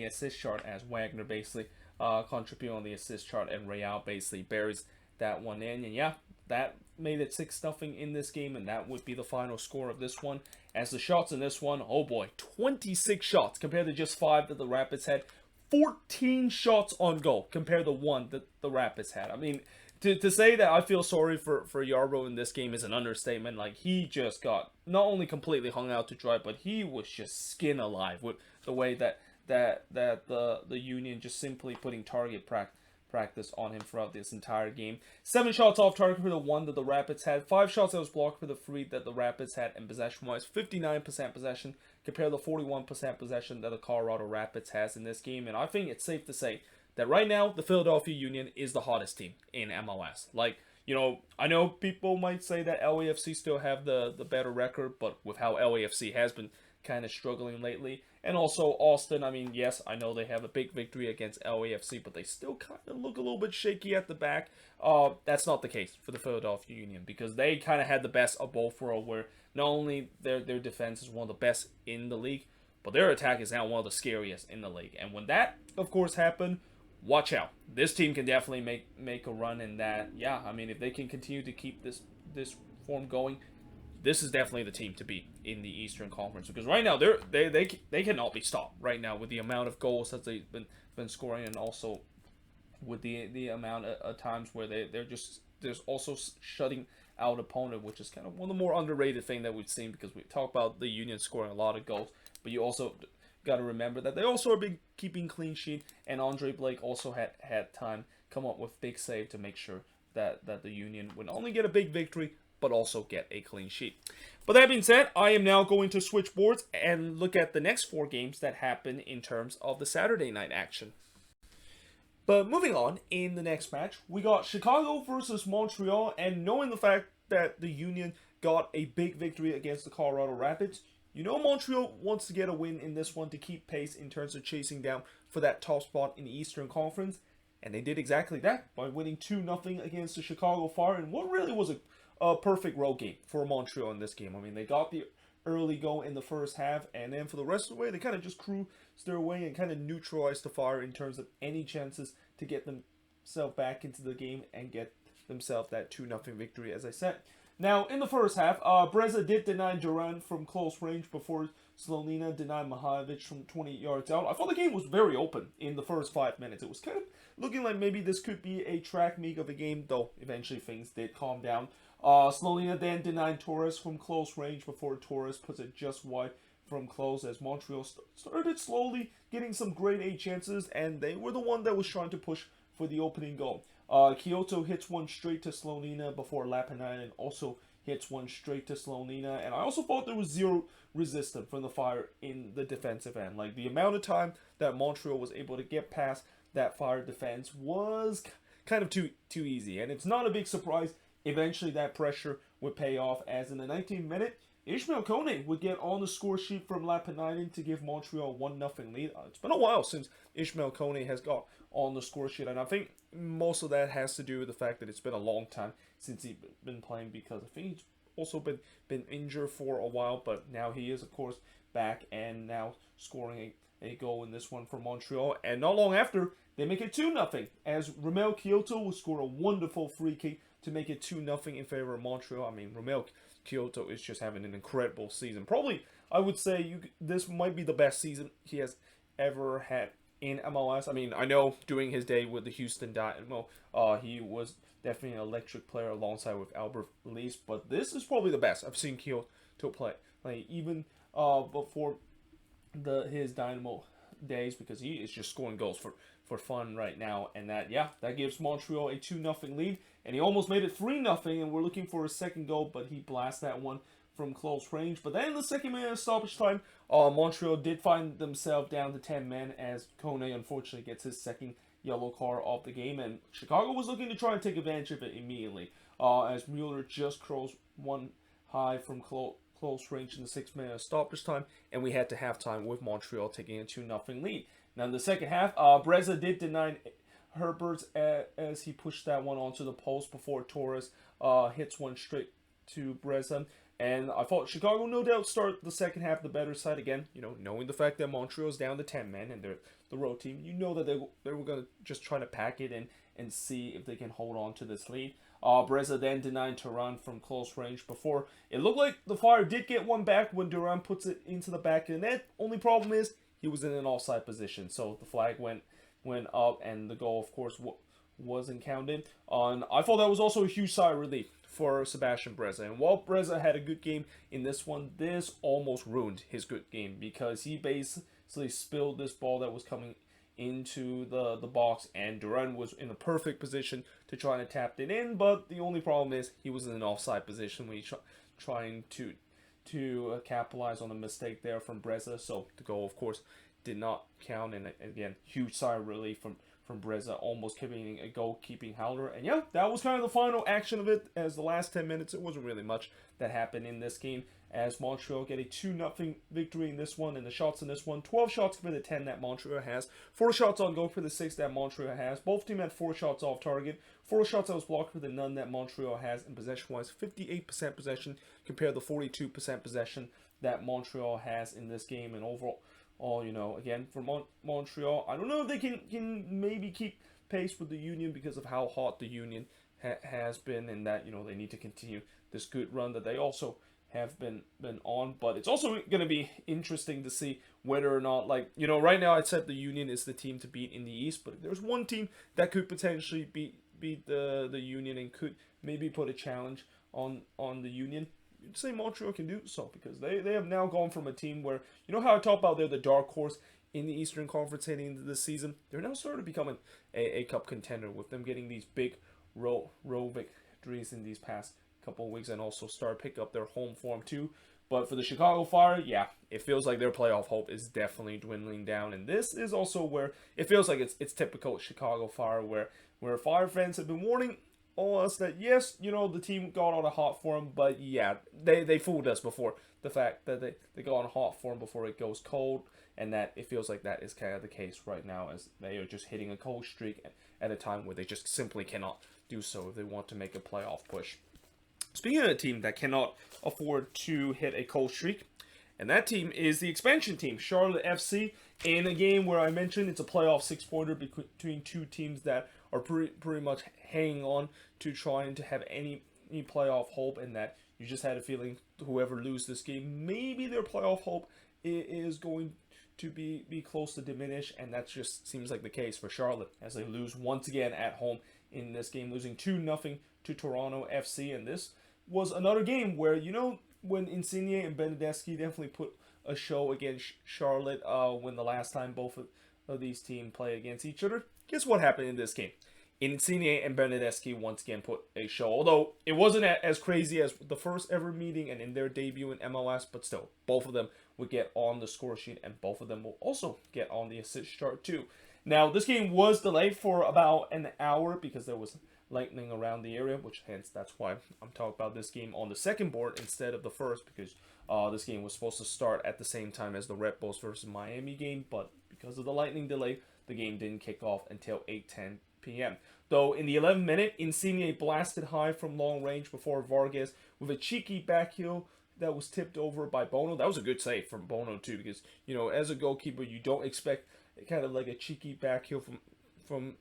assist chart, as Wagner basically contribute on the assist chart, and Real basically buries that one in. And yeah, that made it 6-0 in this game, and that would be the final score of this one. As the shots in this one, oh boy, 26 shots compared to just 5 that the Rapids had. 14 shots on goal compared to 1 that the Rapids had. I mean, to say that I feel sorry for Yarbrough in this game is an understatement. Like, he just got not only completely hung out to dry, but he was just skin alive with the way that the Union just simply putting target practice on him throughout this entire game. 7 shots off target for the 1 that the Rapids had, 5 shots that was blocked for the 3 that the Rapids had, and possession-wise, 59% possession compared to 41% possession that the Colorado Rapids has in this game. And I think it's safe to say that right now, the Philadelphia Union is the hottest team in MLS. Like, you know, I know people might say that LAFC still have the better record, but with how LAFC has been kind of struggling lately, and also Austin, I mean, yes, I know they have a big victory against LAFC, but they still kind of look a little bit shaky at the back. That's not the case for the Philadelphia Union, because they kind of had the best of both worlds, where not only their defense is one of the best in the league, but their attack is now one of the scariest in the league. And when that, of course, happened, watch out. This team can definitely make a run in that. Yeah, I mean, if they can continue to keep this form going, this is definitely the team to beat in the Eastern Conference, because right now they cannot be stopped right now with the amount of goals that they've been scoring, and also with the amount of times where there's also shutting out opponent, which is kind of one of the more underrated thing that we've seen, because we talk about the Union scoring a lot of goals, but you also got to remember that they also are big keeping clean sheet, and Andre Blake also had time come up with big save to make sure that the Union would not only get a big victory, but also get a clean sheet. But that being said, I am now going to switch boards and look at the next 4 games that happen in terms of the Saturday night action. But moving on, in the next match, we got Chicago versus Montreal, and knowing the fact that the Union got a big victory against the Colorado Rapids, you know Montreal wants to get a win in this one to keep pace in terms of chasing down for that top spot in the Eastern Conference, and they did exactly that by winning 2-0 against the Chicago Fire, and what really was a perfect road game for Montreal in this game. I mean, they got the early goal in the first half, and then for the rest of the way, they kind of just cruised their way and kind of neutralized the Fire in terms of any chances to get themselves back into the game and get themselves that 2-0 victory, as I said. Now, in the first half, Breza did deny Duran from close range before Slonina denied Mahajevic from 20 yards out. I thought the game was very open in the first 5 minutes. It was kind of looking like maybe this could be a track meet of a game, though eventually things did calm down. Slonina then denied Torres from close range before Torres puts it just wide from close as Montreal started slowly getting some grade A chances, and they were the one that was trying to push for the opening goal. Kyoto hits one straight to Slonina before Lapinainen also hits one straight to Slonina, and I also thought there was zero resistance from the Fire in the defensive end. Like, the amount of time that Montreal was able to get past that Fire defense was kind of too easy, and it's not a big surprise. Eventually that pressure would pay off, as in the 19th minute, Ishmael Kone would get on the score sheet from Lapinainen to give Montreal a 1-0 lead. It's been a while since Ishmael Kone has got on the score sheet, and I think most of that has to do with the fact that it's been a long time since he's been playing, because I think he's also been injured for a while, but now he is, of course, back and now scoring a goal in this one for Montreal. And not long after, they make it 2-0 as Romel Kyoto will score a wonderful free kick to make it 2-0 in favor of Montreal. I mean, Romel Kyoto is just having an incredible season. Probably, I would say this might be the best season he has ever had in MLS. I mean, I know during his day with the Houston Dynamo, he was definitely an electric player alongside with Albert Ellis, but this is probably the best I've seen Kyoto play. Like, even before his Dynamo days, because he is just scoring goals for fun right now, and that gives Montreal a 2-0 lead, and he almost made it 3-0, and we're looking for a second goal, but he blasts that one from close range. But then in the second minute of stoppage time, Montreal did find themselves down to 10 men as Kone unfortunately gets his second yellow card of the game, and Chicago was looking to try and take advantage of it immediately, as Mueller just crossed one high from close range in the 6th minute of stoppage time, and we had to halftime with Montreal taking a 2-0 lead. Now in the second half, Breza did deny Herbert as he pushed that one onto the post before Torres hits one straight to Breza. And I thought Chicago no doubt start the second half the better side again, knowing the fact that Montreal's down to 10 men and they're the road team. You know that they were going to just try to pack it in and see if they can hold on to this lead. Breza then denied Duran from close range before it looked like the Fire did get one back when Duran puts it into the back of the net. Only problem is he was in an offside position, so the flag went up, and the goal, of course, wasn't counted. I thought that was also a huge sigh of relief for Sebastian Breza. And while Breza had a good game in this one, this almost ruined his good game, because he basically spilled this ball that was coming into the box, and Duran was in a perfect position to try and tap it in, but the only problem is he was in an offside position when he trying to capitalize on a mistake there from Breza, so the goal, of course, did not count. And again, huge sigh of relief from Breza, almost giving a goalkeeping howler. And yeah, that was kind of the final action of it, as the last 10 minutes, it wasn't really much that happened in this game, as Montreal get a 2-0 victory in this one. And the shots in this one, 12 shots for the 10 that Montreal has, 4 shots on goal for the 6 that Montreal has. Both teams had 4 shots off target, 4 shots that was blocked for the none that Montreal has. And possession-wise, 58% possession compared to 42% possession that Montreal has in this game. And overall, again, for Montreal, I don't know if they can maybe keep pace with the Union because of how hot the Union has been, and that, they need to continue this good run that they also have been on. But it's also going to be interesting to see whether or not, right now I said the Union is the team to beat in the East, but if there's one team that could potentially beat the Union and could maybe put a challenge on the Union, you'd say Montreal can do so, because they have now gone from a team where, how I talk about they're the dark horse in the Eastern Conference heading into this season, they're now starting to become a cup contender with them getting these big row victories in these past couple of weeks, and also start pick up their home form too. But for the Chicago Fire, it feels like their playoff hope is definitely dwindling down, and this is also where it feels like it's typical Chicago Fire, where Fire fans have been warning us that yes, the team got on a hot form, but they fooled us before. The fact that they got on hot form before it goes cold, and that it feels like that is kind of the case right now, as they are just hitting a cold streak at a time where they just simply cannot do so if they want to make a playoff push. Speaking of a team that cannot afford to hit a cold streak, and that team is the expansion team, Charlotte FC, in a game where I mentioned it's a playoff 6-pointer between two teams that are pretty much hanging on to trying to have any any playoff hope, and that you just had a feeling whoever loses this game, maybe their playoff hope is going to be close to diminish, and that just seems like the case for Charlotte as they lose once again at home in this game, losing 2-0 to Toronto FC. And this was another game where, when Insigne and Benedeschi definitely put a show against Charlotte when the last time both of these teams play against each other. Guess what happened in this game? Insigne and Benedeschi once again put a show, although it wasn't as crazy as the first ever meeting and in their debut in MLS, but still, both of them would get on the score sheet, and both of them will also get on the assist chart too. Now, this game was delayed for about an hour because there was lightning around the area, which hence that's why I'm talking about this game on the second board instead of the first, because this game was supposed to start at the same time as the Red Bulls versus Miami game, but because of the lightning delay, the game didn't kick off until 8:10 p.m. Though in the 11th minute, Insigne blasted high from long range before Vargas with a cheeky back heel that was tipped over by Bono. That was a good save from Bono too, because as a goalkeeper you don't expect kind of like a cheeky back heel from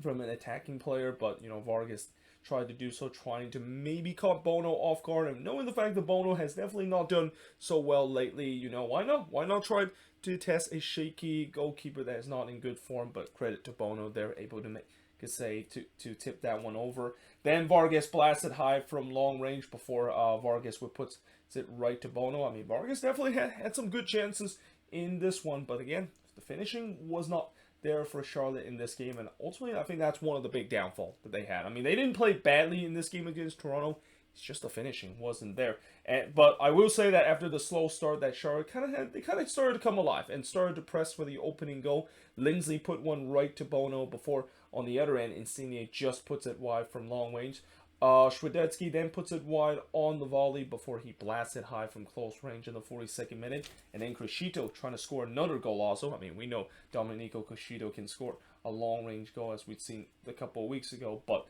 an attacking player, but Vargas tried to do so, trying to maybe caught Bono off guard, and knowing the fact that Bono has definitely not done so well lately, why not try to test a shaky goalkeeper that is not in good form? But credit to Bono, they're able to make a save to tip that one over. Then Vargas blasted high from long range before Vargas would put it right to Bono. I mean, Vargas definitely had some good chances in this one, but again, the finishing was not there for Charlotte in this game, and ultimately I think that's one of the big downfall that they had. I mean, they didn't play badly in this game against Toronto. It's just the finishing wasn't there. But I will say that after the slow start that Charlotte kind of started to come alive and started to press for the opening goal. Lindsay put one right to Bono before on the other end Insigne just puts it wide from long range. Schwadetsky then puts it wide on the volley before he blasts it high from close range in the 42nd minute. And then Crescito trying to score another goal also. I mean, we know Domenico Crescito can score a long-range goal as we'd seen a couple of weeks ago. But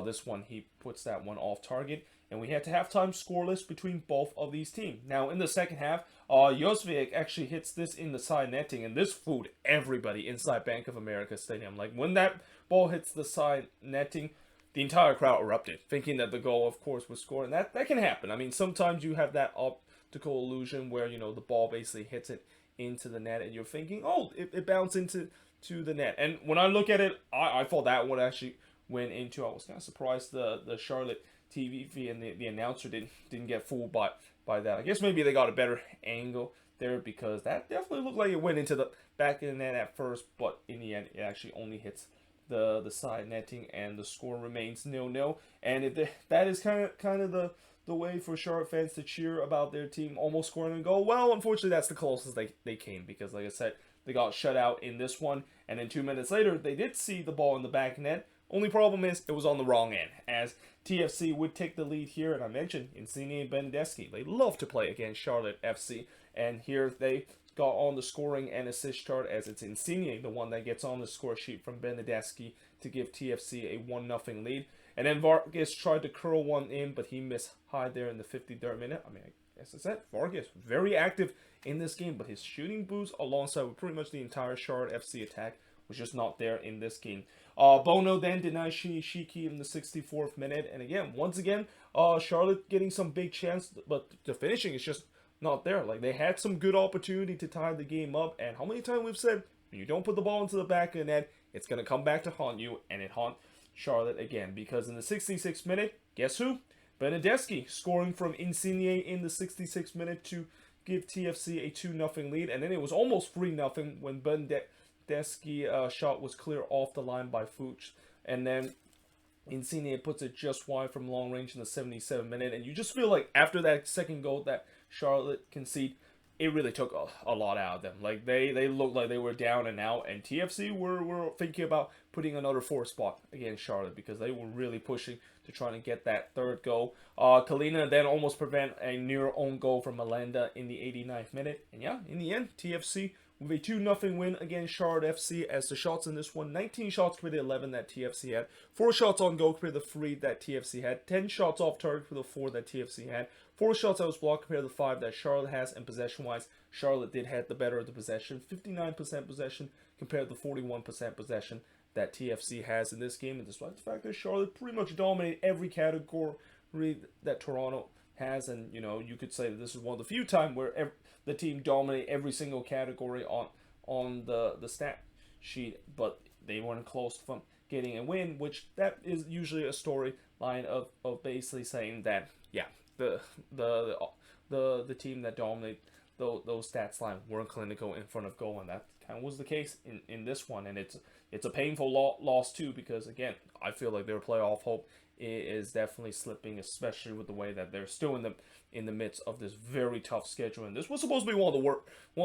this one, he puts that one off target. And we had to halftime scoreless between both of these teams. Now, in the second half, Josviak actually hits this in the side netting. And this fooled everybody inside Bank of America Stadium. Like, when that ball hits the side netting, the entire crowd erupted, thinking that the goal, of course, was scored. And that can happen. I mean, sometimes you have that optical illusion where, the ball basically hits it into the net, and you're thinking, oh, it bounced into the net. And when I look at it, I thought that one actually went into. I was kind of surprised the Charlotte TV and the announcer didn't get fooled by that. I guess maybe they got a better angle there, because that definitely looked like it went into the back of the net at first, but in the end, it actually only hits the side netting, and the score remains 0-0. And that is kind of the way for Charlotte fans to cheer about their team almost scoring a goal. Well, unfortunately, that's the closest they came, because like I said, they got shut out in this one, and then 2 minutes later, they did see the ball in the back net. Only problem is it was on the wrong end, as TFC would take the lead here. And I mentioned Insigne and Benedeschi, they love to play against Charlotte FC, and here they got on the scoring and assist chart, as it's Insigne, the one that gets on the score sheet from Benedeschi to give TFC a 1-0 lead. And then Vargas tried to curl one in, but he missed high there in the 53rd minute. I mean, as I said, Vargas very active in this game, but his shooting boots alongside with pretty much the entire Charlotte FC attack was just not there in this game. Bono then denies Shiki in the 64th minute, and once again, Charlotte getting some big chance, but the finishing is just not there. Like, they had some good opportunity to tie the game up, and how many times we've said, when you don't put the ball into the back of the net, it's going to come back to haunt you, and it haunt Charlotte again, because in the 66th minute, guess who? Benedeschi scoring from Insigne in the 66th minute to give TFC a 2-0 lead, and then it was almost 3-0 when Benedeschi shot was clear off the line by Fuchs, and then Insigne puts it just wide from long range in the 77th minute, and you just feel like after that second goal that Charlotte conceded, it really took a lot out of them. Like, they looked like they were down and out, and TFC were thinking about putting another 4th spot against Charlotte, because they were really pushing to try to get that third goal. Kalina then almost prevent a near own goal from Melenda in the 89th minute, and in the end, TFC with a 2-0 win against Charlotte FC, as the shots in this one, 19 shots for the 11 that TFC had, 4 shots on goal compared to the 3 that TFC had, 10 shots off target for the 4 that TFC had, 4 shots that was blocked compared to the 5 that Charlotte has, and possession-wise, Charlotte did have the better of the possession, 59% possession compared to the 41% possession that TFC has in this game, and despite the fact that Charlotte pretty much dominated every category that Toronto has, and you could say that this is one of the few times where the team dominate every single category on the stat sheet, but they weren't close from getting a win, which that is usually a storyline of basically saying that the team that dominated those stats line weren't clinical in front of goal, and that kind of was the case in this one. And it's a painful loss too, because again, I feel like their playoff hope is definitely slipping, especially with the way that they're still in the midst of this very tough schedule. And this was supposed to be one of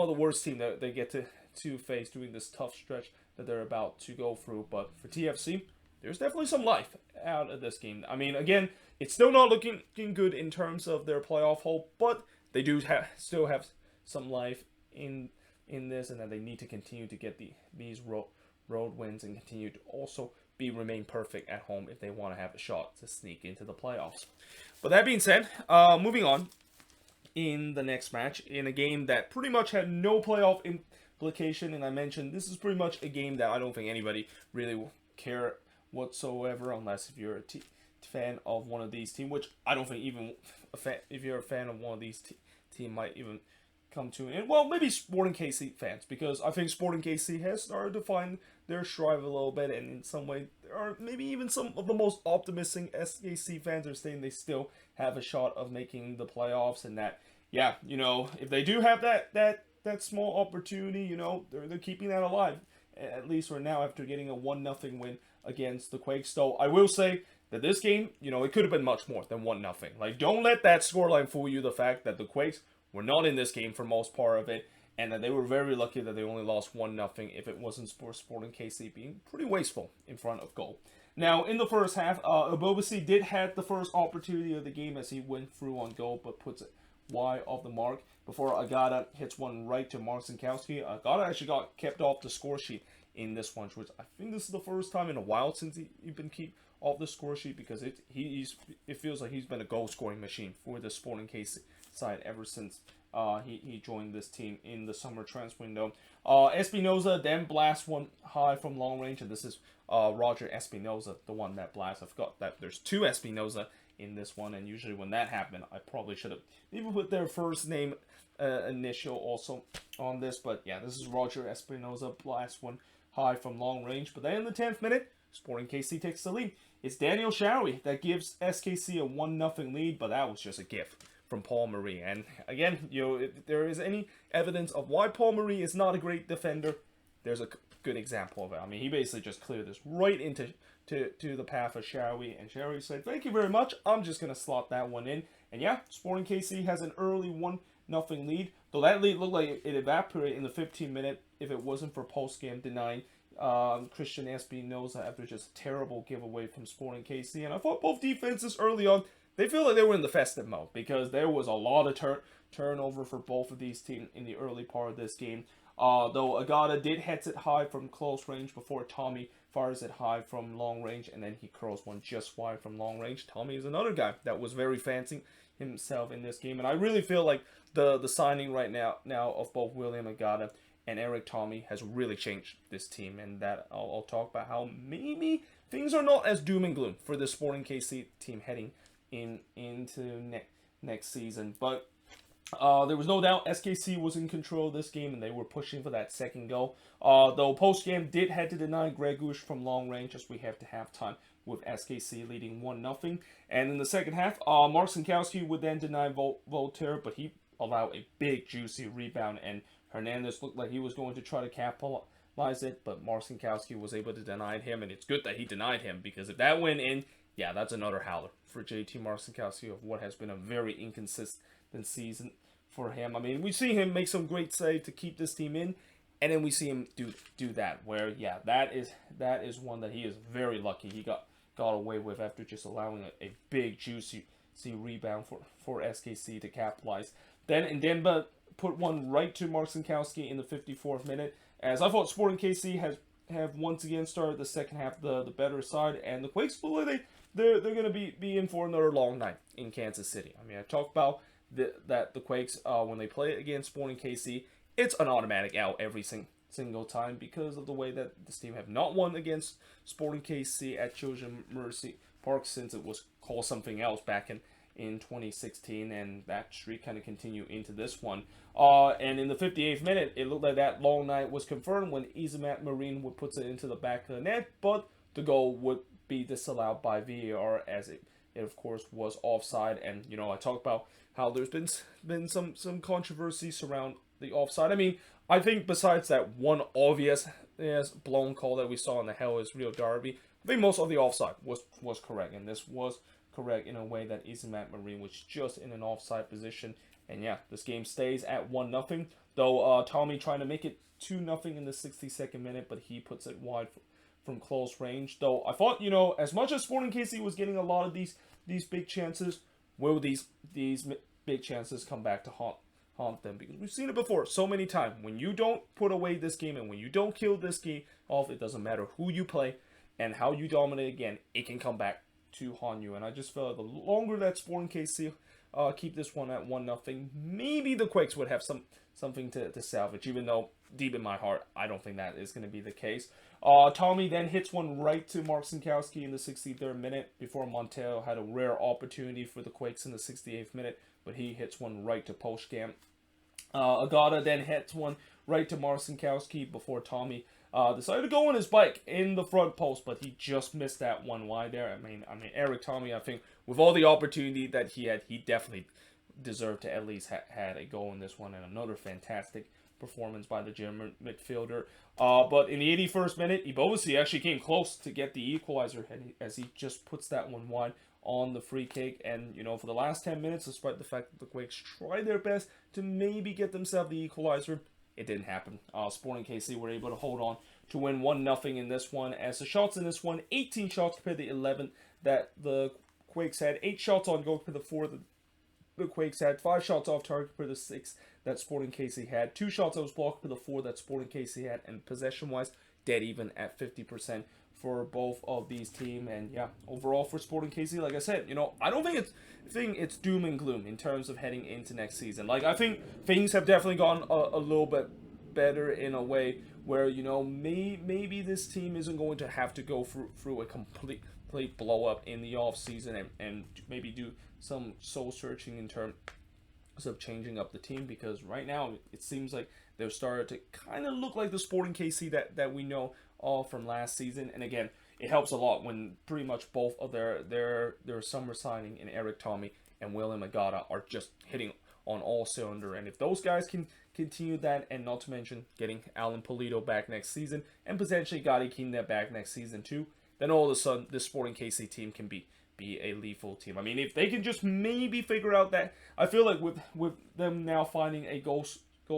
the worst teams that they get to face during this tough stretch that they're about to go through. But for TFC, there's definitely some life out of this game. I mean, again, it's still not looking good in terms of their playoff hope, but they do still have some life in this, and that they need to continue to get these road wins and continue to also remain perfect at home if they want to have a shot to sneak into the playoffs. But that being said, moving on in the next match, in a game that pretty much had no playoff implication, and I mentioned this is pretty much a game that I don't think anybody really will care whatsoever, unless if you're a fan of one of these teams, which I don't think even if you're a fan of one of these team might even come to it. Well, maybe Sporting KC fans, because I think Sporting KC has started to find their stride a little bit, and in some way, there are maybe even some of the most optimistic SKC fans are saying they still have a shot of making the playoffs, and that, if they do have that small opportunity, they're keeping that alive, at least for now, after getting a 1-0 win against the Quakes. Though I will say that this game, it could have been much more than 1-0. Like, don't let that scoreline fool you, the fact that the Quakes were not in this game for most part of it, and that they were very lucky that they only lost 1-0 if it wasn't for Sporting KC being pretty wasteful in front of goal. Now, in the first half, Abobasi did have the first opportunity of the game as he went through on goal, but puts it wide of the mark before Agata hits one right to Marcinkowski. Agata actually got kept off the score sheet in this one, which I think this is the first time in a while since he's been kept off the score sheet, because it feels like he's been a goal-scoring machine for the Sporting KC side ever since he joined this team in the summer transfer window. Espinoza then blasts one high from long range, and this is Roger Espinoza, the one that blasts. I forgot that there's two Espinoza in this one, and usually when that happened, I probably should have maybe put their first name initial also on this, but yeah, this is Roger Espinoza, blast one high from long range. But then in the 10th minute, Sporting KC takes the lead. It's Daniel Showery that gives SKC a 1-0 lead, but that was just a gift from Paul Marie. And again, if there is any evidence of why Paul Marie is not a great defender, there's a good example of it. I mean, he basically just cleared this right into the path of Showery, and Showery said, "Thank you very much, I'm just going to slot that one in." And yeah, Sporting KC has an early 1-0 lead, though that lead looked like it evaporated in the 15th minute if it wasn't for post-game denying Christian Espinoza after just a terrible giveaway from Sporting KC. And I thought both defenses early on, they feel like they were in the festive mode, because there was a lot of turnover for both of these teams in the early part of this game. Though Agata did hit it high from close range before Tommy fires it high from long range, and then he curls one just wide from long range. Tommy is another guy that was very fancy himself in this game, and I really feel like the signing right now of both William Agata and Eric Tommy has really changed this team, and that I'll talk about how maybe things are not as doom and gloom for the Sporting KC team heading into next season. But there was no doubt SKC was in control of this game, and they were pushing for that second goal. Though post-game did had to deny Gregush from long range, as we have to halftime with SKC leading 1-0. And in the second half, Marcinkowski would then deny Voltaire, but he allowed a big juicy rebound, and Hernandez looked like he was going to try to capitalize it, but Marcinkowski was able to deny him, and it's good that he denied him, because if that went in, yeah, that's another howler for JT Marcinkowski of what has been a very inconsistent season for him. I mean, we see him make some great save to keep this team in, and then we see him do that, where, yeah, that is one that he is very lucky he got away with after just allowing a big juicy rebound for SKC to capitalize. Then Ndemba put one right to Marcinkowski in the 54th minute, as I thought Sporting KC have once again started the second half the better side, and the Quakes feel like they're going to be in for another long night in Kansas City. I mean, I talked about that the Quakes, when they play against Sporting KC, it's an automatic out every single time, because of the way that this team have not won against Sporting KC at Children's Mercy Park since it was called something else back in 2016, and that streak kind of continued into this one. And in the 58th minute, it looked like that long night was confirmed when Izamat Marine would put it into the back of the net, but the goal would be disallowed by VAR as it of course was offside. And I talked about how there's been some controversy surround the offside. I mean, I think besides that one obvious blown call that we saw in the Hell is Real Derby, I think most of the offside was correct, and this was correct in a way that Izamat Marine was just in an offside position. And yeah, this game stays at 1-0, though Tommy trying to make it 2-0 in the 62nd minute, but he puts it wide from close range. Though I thought, as much as Sporting KC was getting a lot of these big chances, will these big chances come back to haunt them? Because we've seen it before so many times. When you don't put away this game and when you don't kill this game off, it doesn't matter who you play and how you dominate again, it can come back to haunt you. And I just felt the longer that Sporting KC keep this one at 1-0, maybe the Quakes would have something to salvage, even though deep in my heart, I don't think that is going to be the case. Tommy then hits one right to Mark Sinkowski in the 63rd minute before Montreal had a rare opportunity for the Quakes in the 68th minute, but he hits one right to Postgam. Agata then hits one right to Mark Sinkowski before Tommy decided to go on his bike in the front post, but he just missed that one wide there. I mean, Eric Tommy, I think, with all the opportunity that he had, he definitely deserved to at least had a goal in this one, and another fantastic performance by the German midfielder. But in the 81st minute, Ibovasi actually came close to get the equalizer as he just puts that one wide on the free kick. And, for the last 10 minutes, despite the fact that the Quakes tried their best to maybe get themselves the equalizer, it didn't happen. Sporting KC were able to hold on to win 1-0 in this one. As the shots in this one, 18 shots compared to 11 that the Quakes had. 8 shots on goal compared to 4 that the Quakes had. 5 shots off target compared to 6 that Sporting KC had. 2 shots that was blocked compared to 4 that Sporting KC had. And possession-wise, dead even at 50% for both of these teams. And yeah, overall for Sporting KC, like I said, I don't think it's doom and gloom in terms of heading into next season. Like, I think things have definitely gone a little bit better in a way where, maybe this team isn't going to have to go through a complete blow up in the off season and maybe do some soul searching in terms of changing up the team, because right now it seems like they've started to kind of look like the Sporting KC that we know all from last season. And again, it helps a lot when pretty much both of their summer signing in Eric Tommy and William Agata are just hitting on all cylinder. And if those guys can continue that, and not to mention getting Alan Polito back next season and potentially Gadi Kinda back next season too, then all of a sudden this Sporting KC team can be a lethal team. I mean, if they can just maybe figure out that, I feel like with them now finding a goal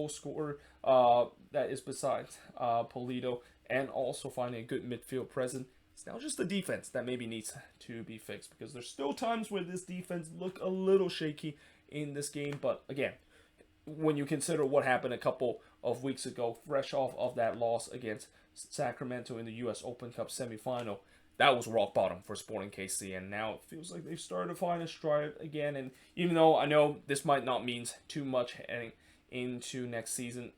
scorer that is besides Polito, and also finding a good midfield presence, it's now just the defense that maybe needs to be fixed, because there's still times where this defense look a little shaky in this game. But again, when you consider what happened a couple of weeks ago, fresh off of that loss against Sacramento in the U.S. Open Cup semifinal, that was rock bottom for Sporting KC, and now it feels like they've started to find a stride again. And even though I know this might not mean too much heading into next season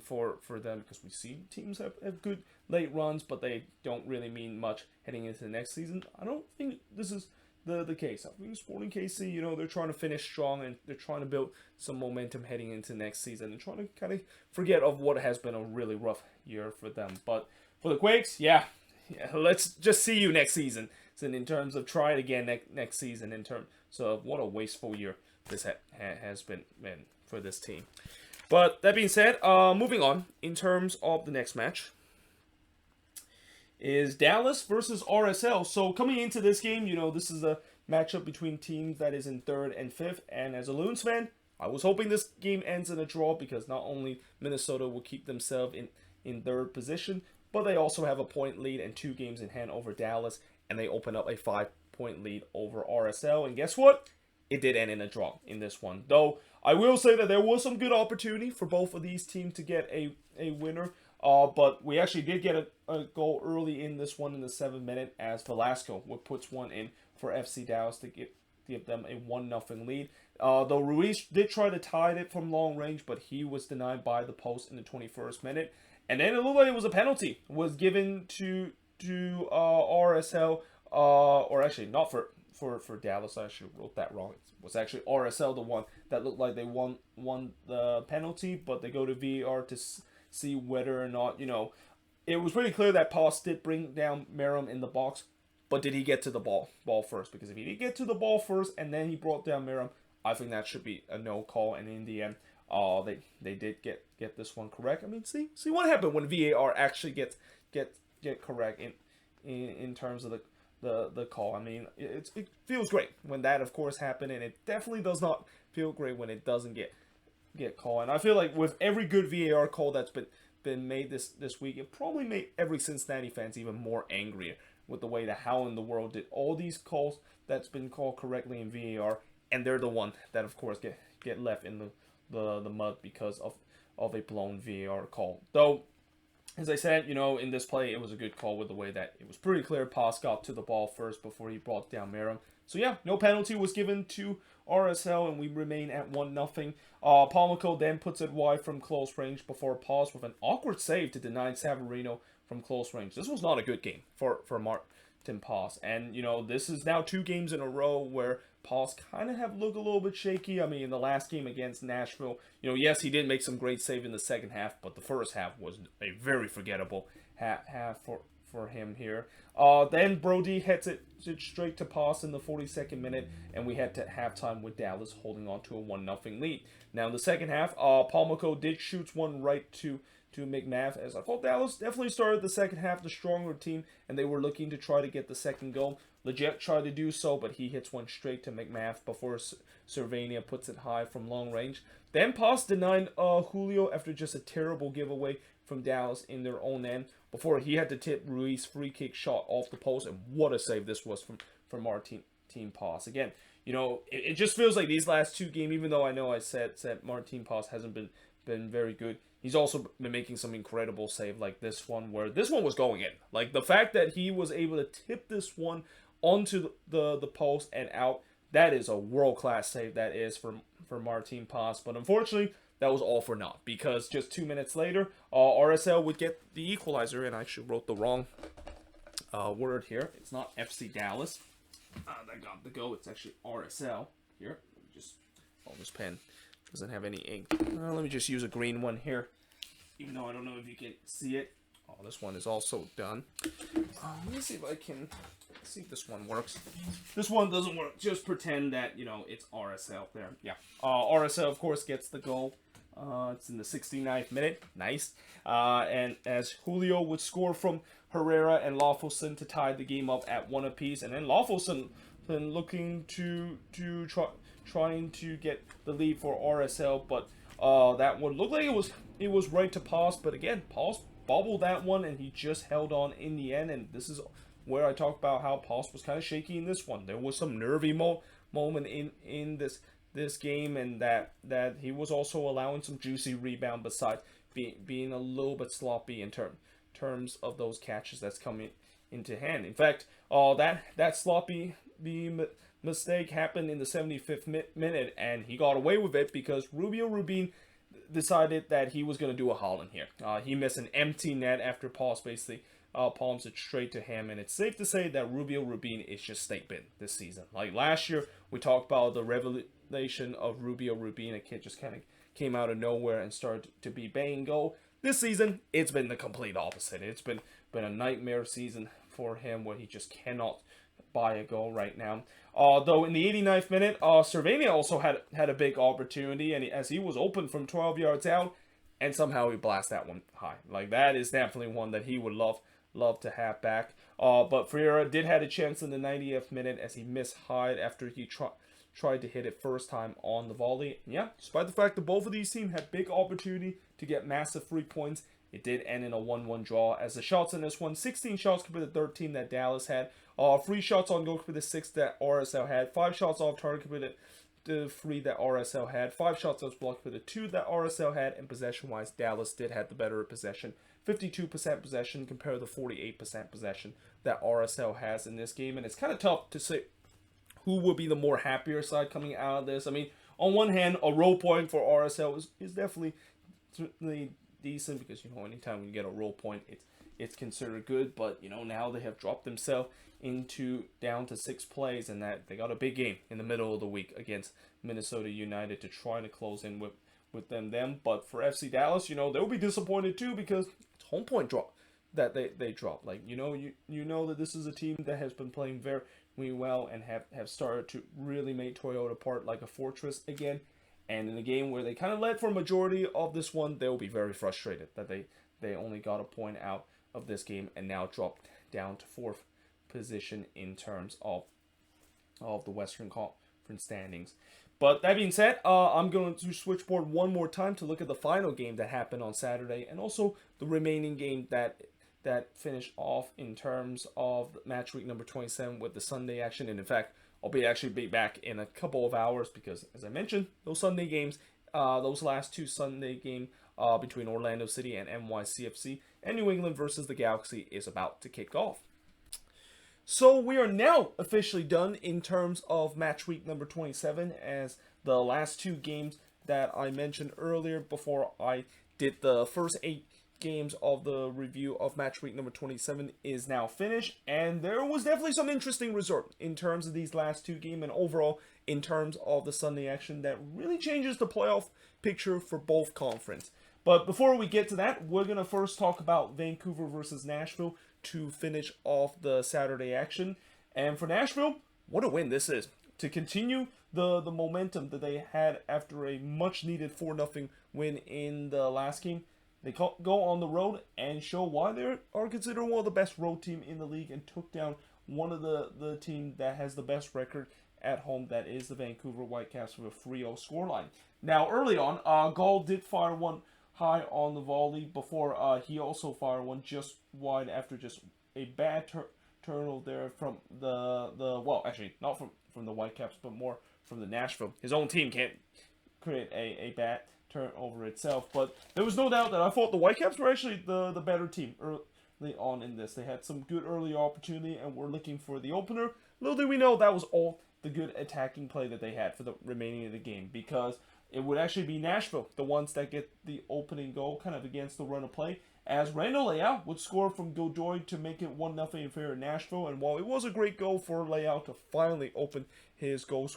for them, because we see teams have good late runs, but they don't really mean much heading into the next season, I don't think this is the case. I think Sporting KC, they're trying to finish strong, and they're trying to build some momentum heading into next season, and trying to kind of forget of what has been a really rough year for them. But for the Quakes, yeah, let's just see you next season. So in terms of try it again next season, in terms of what a wasteful year this has been for this team. But that being said, moving on, in terms of the next match, is Dallas versus RSL. So coming into this game, this is a matchup between teams that is in 3rd and 5th. And as a Loons fan, I was hoping this game ends in a draw, because not only Minnesota will keep themselves in 3rd position, but they also have a point lead and 2 games in hand over Dallas, and they open up a 5-point lead over RSL. And guess what? It did end in a draw in this one. Though I will say that there was some good opportunity for both of these teams to get a winner. But we actually did get a goal early in this one in the 7th minute, as Velasco puts one in for FC Dallas to give them a 1-0 lead. Though Ruiz did try to tie it from long range, but he was denied by the post in the 21st minute. And then it looked like it was a penalty was given to RSL or actually not for Dallas. I actually wrote that wrong. It was actually RSL the one that looked like they won the penalty, but they go to VAR to see whether or not, it was pretty clear that Pass did bring down Merrim in the box, but did he get to the ball first? Because if he did get to the ball first and then he brought down Merrim, I think that should be a no call. And in the end, they did get this one correct. I mean, see what happened when VAR actually get correct in terms of the call. I mean, it feels great when that, of course, happened, and it definitely does not feel great when it doesn't get called. And I feel like with every good VAR call that's been made this week, it probably made every Cincinnati fans even more angrier with the way that how in the world did all these calls that's been called correctly in VAR, and they're the one that, of course, get left in the mud because of a blown VAR call. Though, as I said, in this play, it was a good call with the way that it was pretty clear Pass got to the ball first before he brought down Merrim. So yeah, no penalty was given to RSL, and we remain at 1-0. Palmico then puts it wide from close range before Pass with an awkward save to deny Savarino from close range. This was not a good game for Martin Pass. And, this is now 2 games in a row where Pass kind of have looked a little bit shaky. I mean, in the last game against Nashville, yes, he did make some great save in the second half, but the first half was a very forgettable half for him here. Then Brody heads it straight to Pass in the 42nd minute, and we head to halftime with Dallas holding on to a 1-0 lead. Now in the second half, Palmico did shoot one right to McMath, as I thought Dallas definitely started the second half the stronger team, and they were looking to try to get the second goal. Leggett tried to do so, but he hits one straight to McMath before Cervania puts it high from long range. Then Pass denied Julio after just a terrible giveaway from Dallas in their own end before he had to tip Ruiz free kick shot off the post, and what a save this was from Martin Pass. Again, it just feels like these last 2 games, even though I know I said Martin Pass hasn't been very good, he's also been making some incredible save like this one, where this one was going in. Like the fact that he was able to tip this one onto the post and out, that is a world-class save that is for Martin Pass. But unfortunately, that was all for naught, because just 2 minutes later, RSL would get the equalizer, and I actually wrote the wrong word here. It's not FC Dallas that got the go. It's actually RSL here. This pen doesn't have any ink. Let me just use a green one here, even though I don't know if you can see it. This one is also done. Let me see if I can see if this one works. This one doesn't work. Just pretend that, it's RSL there. Yeah. RSL, of course, gets the goal. It's in the 69th minute. Nice. And as Julio would score from Herrera and Lawfulson to tie the game up at 1 apiece. And then Lawfulson looking to trying to get the lead for RSL. But that one looked like it was right to Pass. But again, Pass bobbled that one, and he just held on in the end. And this is where I talk about how Pass was kind of shaky in this one. There was some nervy moment in this game, and that he was also allowing some juicy rebound besides being a little bit sloppy in terms of those catches that's coming into hand. In fact, that sloppy mistake happened in the 75th minute, and he got away with it because Rubio Rubin decided that he was going to do a Holland here. He missed an empty net after Pass basically palms it straight to him, and it's safe to say that Rubio Rubin is just stake bin this season. Like last year, we talked about the revelation of Rubio Rubin. A kid just kind of came out of nowhere and started to be bang goal. This season, it's been the complete opposite. It's been a nightmare season for him where he just cannot buy a goal right now. Though in the 89th minute, Cervania also had a big opportunity, and as he was open from 12 yards out, and somehow he blasted that one high. Like that is definitely one that he would love to have back. But Ferreira did have a chance in the 90th minute as he missed Hyde after he tried to hit it first time on the volley. Yeah, despite the fact that both of these teams had big opportunity to get massive 3 points, it did end in a 1-1 draw, as the shots in this one, 16 shots compared to 13 that Dallas had, 3 shots on goal compared to 6 that RSL had, 5 shots off target compared to 3 that RSL had, 5 shots that was blocked compared to 2 that RSL had, and possession-wise, Dallas did have the better possession. 52% possession compared to the 48% possession that RSL has in this game, and it's kind of tough to say who will be the more happier side coming out of this. I mean, on one hand, a row point for RSL is definitely decent because, anytime you get a roll point, it's considered good. But, now they have dropped themselves down to 6 plays, and that they got a big game in the middle of the week against Minnesota United to try to close in with them. But for FC Dallas, they'll be disappointed too because it's home point drop that they dropped. Like, you know that this is a team that has been playing very well and have started to really make Toyota part like a fortress again. And in a game where they kind of led for a majority of this one, they'll be very frustrated that they only got a point out of this game and now dropped down to 4th position in terms of the Western Conference standings. But that being said, I'm going to switchboard one more time to look at the final game that happened on Saturday and also the remaining game that finished off in terms of match week number 27 with the Sunday action. And in fact, I'll be back in a couple of hours because, as I mentioned, those Sunday games, those last 2 Sunday games between Orlando City and NYCFC and New England versus the Galaxy is about to kick off. So we are now officially done in terms of match week number 27, as the last 2 games that I mentioned earlier before I did the first 8 games of the review of match week number 27 is now finished, and there was definitely some interesting result in terms of these last 2 games and overall in terms of the Sunday action that really changes the playoff picture for both conferences. But before we get to that, we're going to first talk about Vancouver versus Nashville to finish off the Saturday action. And for Nashville, what a win this is. To continue the momentum that they had after a much-needed 4-0 win in the last game, they go on the road and show why they are considered one of the best road team in the league and took down one of the team that has the best record at home, that is the Vancouver Whitecaps, with a 3-0 scoreline. Now, early on, Gall did fire one high on the volley before he also fired one just wide after just a bad turnover there from well, actually not from the Whitecaps, but more from the Nashville. His own team can't create a bad turnover itself, but there was no doubt that I thought the Whitecaps were actually the better team early on in this. They had some good early opportunity and were looking for the opener. Little did we know that was all the good attacking play that they had for the remaining of the game, because it would actually be Nashville, the ones that get the opening goal kind of against the run of play, as Randall Leao would score from Godoy to make it 1-0 in favor of Nashville. And while it was a great goal for Leao to finally open his goal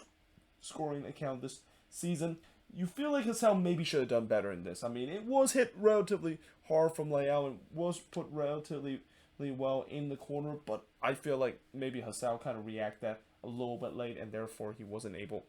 scoring account this season, you feel like Hassel maybe should have done better in this. I mean, it was hit relatively hard from Leao and was put relatively well in the corner, but I feel like maybe Hassel kind of reacted that a little bit late, and therefore he wasn't able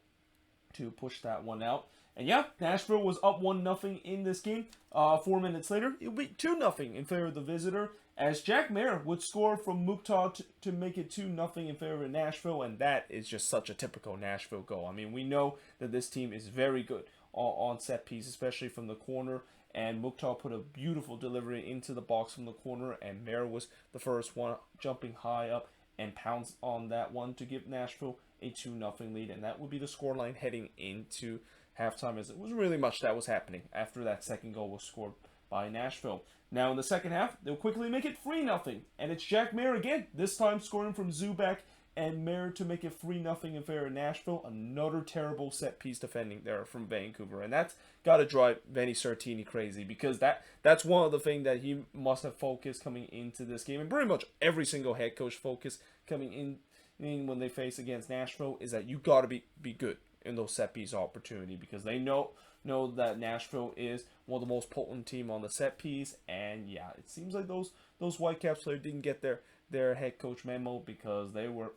to push that one out. And yeah, Nashville was up 1-0 in this game. 4 minutes later, it would be 2-0 in favor of the visitor, as Jack Mayer would score from Mukhtar to make it 2-0 in favor of Nashville, and that is just such a typical Nashville goal. I mean, we know that this team is very good on set piece, especially from the corner, and Mukhtar put a beautiful delivery into the box from the corner, and Mayer was the first one jumping high up and pounced on that one to give Nashville a 2-0 lead, and that would be the scoreline heading into halftime, as it wasn't really much that was happening after that second goal was scored by Nashville. Now in the second half, they'll quickly make it 3-0, and it's Jack Mayer again, this time scoring from Zubak and Mayer to make it 3-0 in favor of Nashville. Another terrible set-piece defending there from Vancouver, and that's got to drive Vinny Sartini crazy, because that's one of the things that he must have focused coming into this game, and pretty much every single head coach focus coming in when they face against Nashville is that you got to be good in those set piece opportunity, because they know that Nashville is one of the most potent team on the set piece. And yeah, it seems like those Whitecaps players didn't get their head coach memo, because they were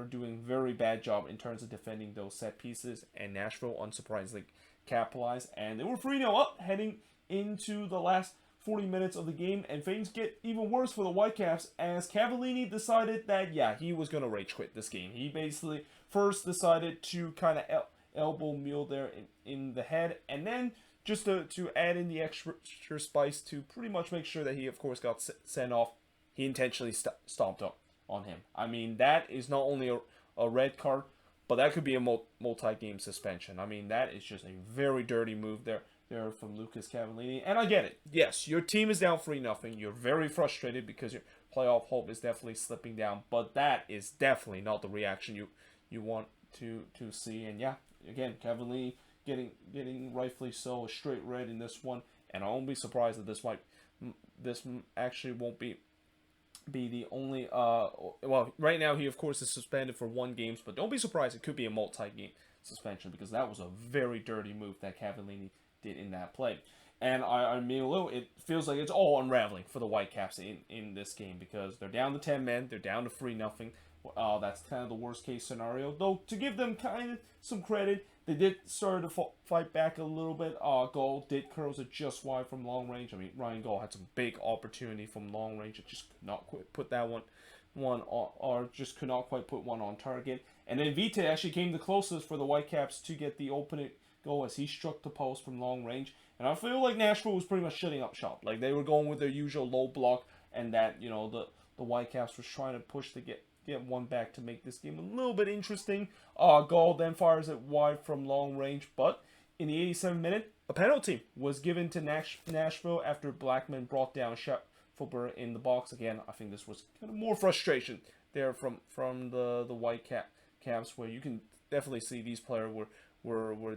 doing very bad job in terms of defending those set pieces, and Nashville unsurprisingly capitalized, and they were 3-0 up heading into the last 40 minutes of the game, and things get even worse for the Whitecaps, as Cavallini decided that, yeah, he was going to rage quit this game. He basically first decided to kind of elbow Mule there in the head, and then just to add in the extra spice to pretty much make sure that he, of course, got sent off, he intentionally stomped up on him. I mean, that is not only a red card, but that could be a multi-game suspension. I mean, that is just a very dirty move there from Lucas Cavallini. And I get it. Yes, your team is down 3-0. You're very frustrated because your playoff hope is definitely slipping down. But that is definitely not the reaction you want to see. And yeah, again, Cavallini getting rightfully so a straight red in this one. and I won't be surprised that this actually won't be the only well, right now he of course is suspended for 1 game, but don't be surprised, it could be a multi-game suspension, because that was a very dirty move that Cavallini did in that play. And I mean, it feels like it's all unraveling for the Whitecaps in this game, because they're down to 10 men, they're down to 3-0. That's kind of the worst case scenario. Though, to give them kind of some credit, they did start to fight back a little bit. Goal did curls it just wide from long range. I mean, Ryan Goal had some big opportunity from long range. It just could not quite put that one or just could not quite put one on target. And then Vite actually came the closest for the Whitecaps to get the opening goal as he struck the post from long range. And I feel like Nashville was pretty much shutting up shop. Like, they were going with their usual low block, and that, you know, the Whitecaps was trying to push to get one back to make this game a little bit interesting. Goal then fires it wide from long range, but in the 87th minute, a penalty was given to Nashville after Blackman brought down Schaffelberg in the box. Again, I think this was kind of more frustration there from the Whitecaps, where you can definitely see these players were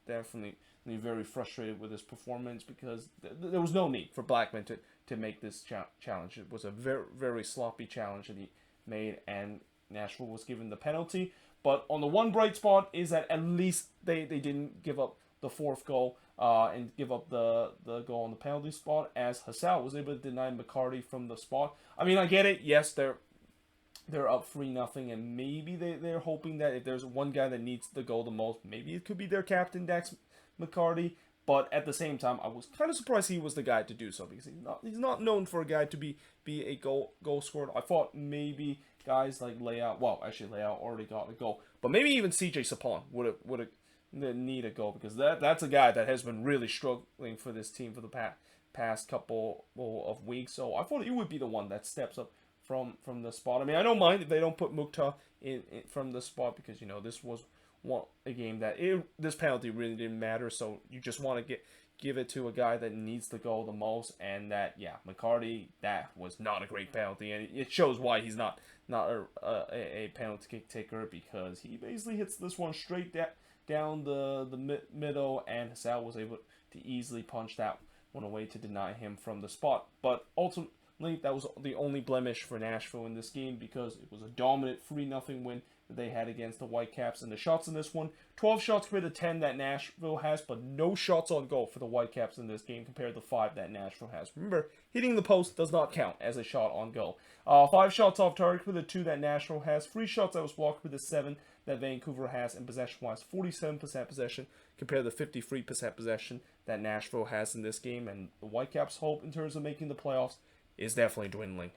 definitely very frustrated with his performance, because there was no need for Blackman to make this challenge. It was a very sloppy challenge that he made, and Nashville was given the penalty. But on the one bright spot is that at least they didn't give up the 4th goal and give up the goal on the penalty spot, as Hassel was able to deny McCarty from the spot. I mean, I get it. Yes, they're up 3-0, and maybe they're hoping that if there's one guy that needs the goal the most, maybe it could be their captain, Dax McCarty. But at the same time, I was kind of surprised he was the guy to do so, because he's not known for a guy to be a goal scorer. I thought maybe guys like Leao, well, actually Leao already got a goal, but maybe even CJ Sapon would have need a goal, because that's a guy that has been really struggling for this team for the past couple of weeks. So I thought he would be the one that steps up from the spot. I mean, I don't mind if they don't put Mukhtar in from the spot, because, you know, this was a game that this penalty really didn't matter, so you just want to give it to a guy that needs the goal the most. And that, yeah, McCarty, that was not a great penalty, and it shows why he's not a penalty kick taker, because he basically hits this one straight down the middle, and Hassel was able to easily punch that one away to deny him from the spot. But ultimately, that was the only blemish for Nashville in this game, because it was a dominant 3-0 win that they had against the Whitecaps. And the shots in this one, 12 shots compared to 10 that Nashville has, but no shots on goal for the Whitecaps in this game compared to 5 that Nashville has. Remember, hitting the post does not count as a shot on goal. 5 shots off target for the 2 that Nashville has, 3 shots that was blocked for the 7 that Vancouver has, and possession-wise, 47% possession compared to 53% possession that Nashville has in this game. And the Whitecaps' hope in terms of making the playoffs is definitely dwindling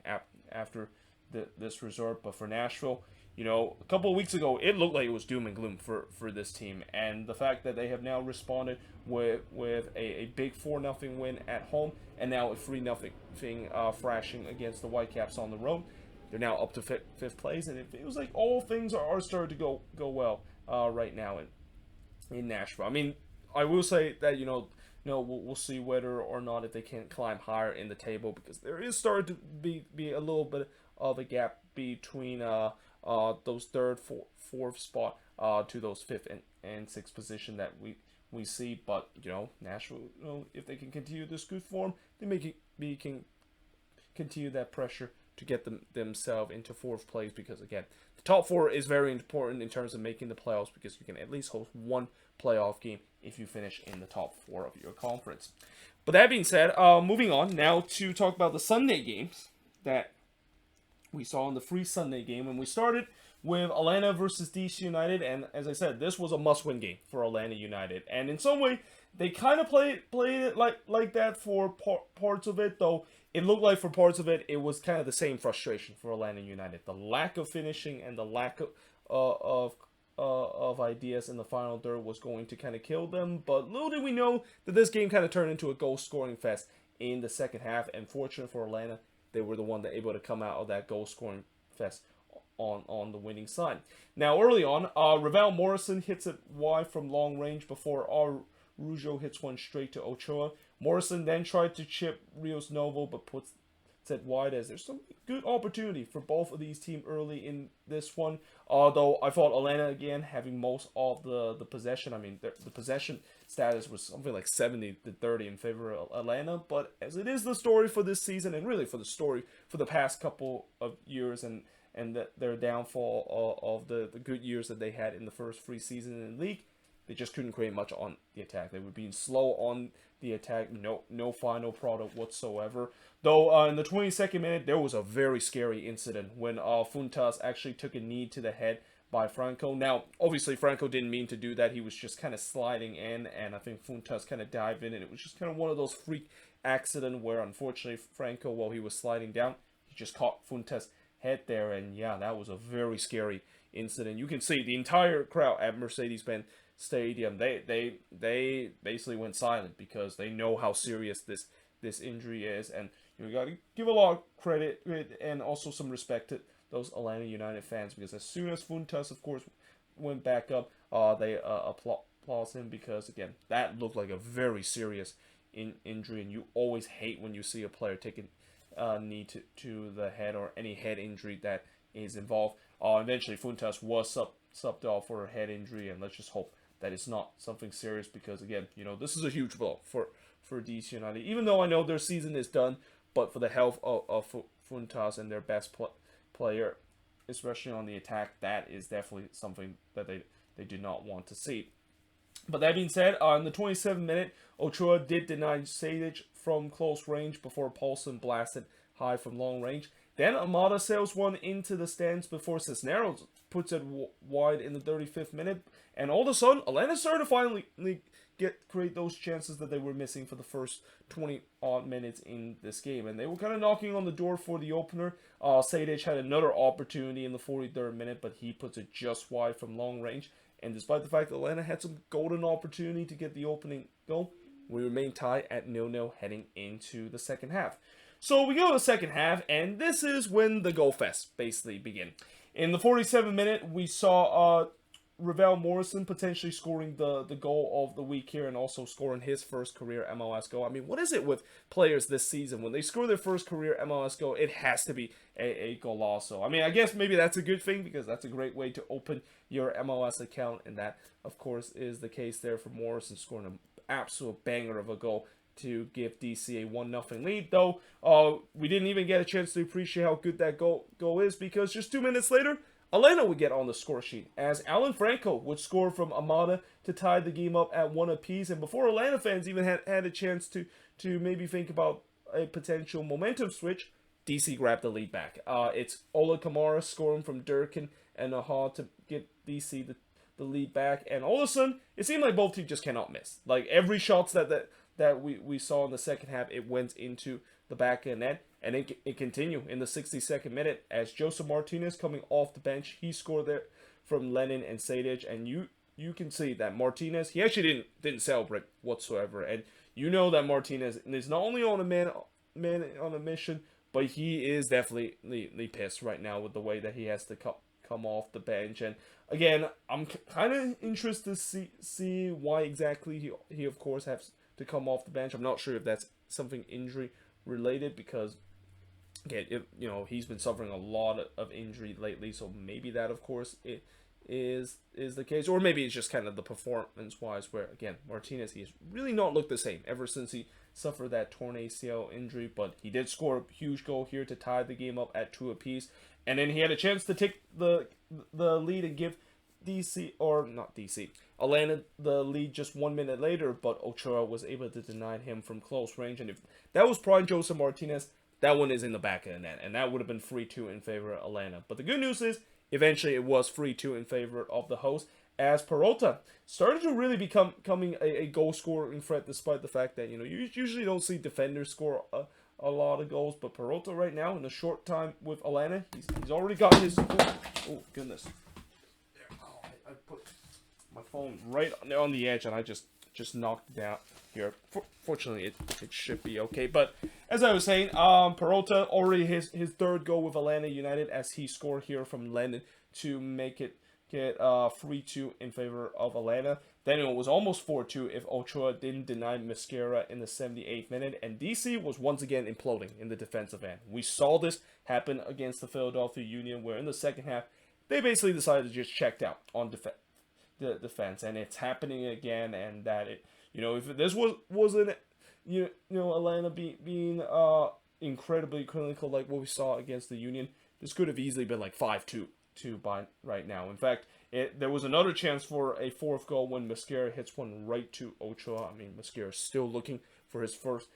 after this result. But for Nashville, you know, a couple of weeks ago, it looked like it was doom and gloom for this team. And the fact that they have now responded with a big 4-0 win at home, and now a 3-0 thrashing against the Whitecaps on the road. They're now up to 5th place, and it feels like all things are starting to go well right now in Nashville. I mean, I will say that, you know, we'll see whether or not if they can climb higher in the table, because there is starting to be a little bit of a gap between those 3rd, 4th spot to those 5th and 6th position that we see. But, you know, Nashville, you know, if they can continue this good form, they can continue that pressure to get themselves into 4th place, because, again, the top 4 is very important in terms of making the playoffs, because you can at least host one playoff game if you finish in the top 4 of your conference. But that being said, moving on now to talk about the Sunday games that we saw in the free Sunday game, and we started with Atlanta versus DC United. And as I said, this was a must-win game for Atlanta United, and in some way they kind of played it like that for parts of it, though it looked like for parts of it was kind of the same frustration for Atlanta United. The lack of finishing and the lack of ideas in the final third was going to kind of kill them. But little did we know that this game kind of turned into a goal-scoring fest in the second half. And fortunate for Atlanta, they were the one that able to come out of that goal-scoring fest on the winning side. Now, early on, Ravel Morrison hits it wide from long range before Araujo hits one straight to Ochoa. Morrison then tried to chip Rios Novo, but puts set wide, as there's some good opportunity for both of these teams early in this one. Although I thought Atlanta, again, having most of the possession. I mean, the possession status was something like 70-30 in favor of Atlanta. But as it is the story for this season, and really for the story for the past couple of years, and their downfall of the good years that they had in the first 3 seasons in the league, they just couldn't create much on the attack. They were being slow on the attack, no final product whatsoever. Though in the 22nd minute, there was a very scary incident when Funtas actually took a knee to the head by Franco. Now, obviously, Franco didn't mean to do that. He was just kind of sliding in, and I think Funtas kind of dived in, and it was just kind of one of those freak accidents where, unfortunately, Franco, while he was sliding down, he just caught Funtas' head there, and yeah, that was a very scary incident. You can see the entire crowd at Mercedes-Benz Stadium, they basically went silent because they know how serious this injury is, and you got to give a lot of credit and also some respect to those Atlanta United fans, because as soon as Funtas, of course, went back up, they applaud him, because again, that looked like a very serious injury, and you always hate when you see a player taking knee to the head or any head injury that is involved. Eventually, Funtas was subbed off for a head injury, and let's just hope that it's not something serious, because again, this is a huge blow for DC United. Even though I know their season is done, but for the health of Funtas and their best player, especially on the attack, that is definitely something that they do not want to see. But that being said, in the 27th minute, Ochoa did deny Sadic from close range before Paulson blasted high from long range. Then Amada sails one into the stands before Cisneros puts it wide in the 35th minute. And all of a sudden, Atlanta started to finally create those chances that they were missing for the first 20-odd minutes in this game. And they were kind of knocking on the door for the opener. Sadic had another opportunity in the 43rd minute, but he puts it just wide from long range. And despite the fact that Atlanta had some golden opportunity to get the opening goal, we remain tied at 0-0 heading into the second half. So we go to the second half, and this is when the goal fest basically begin. In the 47th minute, we saw Ravel Morrison potentially scoring the goal of the week here, and also scoring his first career MLS goal. I mean, what is it with players this season? When they score their first career MLS goal, it has to be a golazo. I mean, I guess maybe that's a good thing, because that's a great way to open your MLS account, and that, of course, is the case there for Morrison, scoring an absolute banger of a goal to give DC a 1-0 lead. Though we didn't even get a chance to appreciate how good that goal is, because just 2 minutes later, Atlanta would get on the score sheet, as Alan Franco would score from Amada to tie the game up at 1 apiece. And before Atlanta fans even had a chance to maybe think about a potential momentum switch, DC grabbed the lead back. It's Ola Kamara scoring from Durkin and Aha to get DC the lead back. And all of a sudden, it seemed like both teams just cannot miss. Like, every shot that we saw in the second half, it went into the back of the net. And it continued in the 62nd minute, as Joseph Martinez, coming off the bench, he scored there from Lennon and Sadic. And you can see that Martinez, he actually didn't celebrate whatsoever. And you know that Martinez is not only on a man on a mission, but he is definitely pissed right now with the way that he has to come off the bench. And again, I'm kind of interested to see why exactly he of course has to come off the bench. I'm not sure if that's something injury related, because again, he's been suffering a lot of injury lately, so maybe that, of course, it is the case, or maybe it's just kind of the performance wise, where again, Martinez, he's really not looked the same ever since he suffered that torn ACL injury. But he did score a huge goal here to tie the game up at 2 apiece, and then he had a chance to take the lead and give Atlanta the lead just 1 minute later, but Ochoa was able to deny him from close range. And if that was prime Joseph Martinez, that one is in the back of the net, and that would have been 3-2 in favor of Atlanta. But the good news is, eventually it was 3-2 in favor of the host, as Peralta started to really becoming a goal scoring threat, despite the fact that, you usually don't see defenders score a lot of goals. But Peralta right now, in a short time with Atlanta, he's already got his... Oh, goodness. I put my phone right on the edge, and I just knocked it out here. Fortunately, it should be okay. But as I was saying, Peralta already his third goal with Atlanta United, as he scored here from Lennon to make it get 3-2 in favor of Atlanta. Then it was almost 4-2 if Ochoa didn't deny Mosquera in the 78th minute. And DC was once again imploding in the defensive end. We saw this happen against the Philadelphia Union, where in the second half, they basically decided to just check out on the defense. And it's happening again, and that it, if this wasn't, Atlanta being incredibly clinical like what we saw against the Union, this could have easily been like 5-2 by right now. In fact, there was another chance for a fourth goal when Mosquera hits one right to Ochoa. I mean, Mosquera is still looking for his first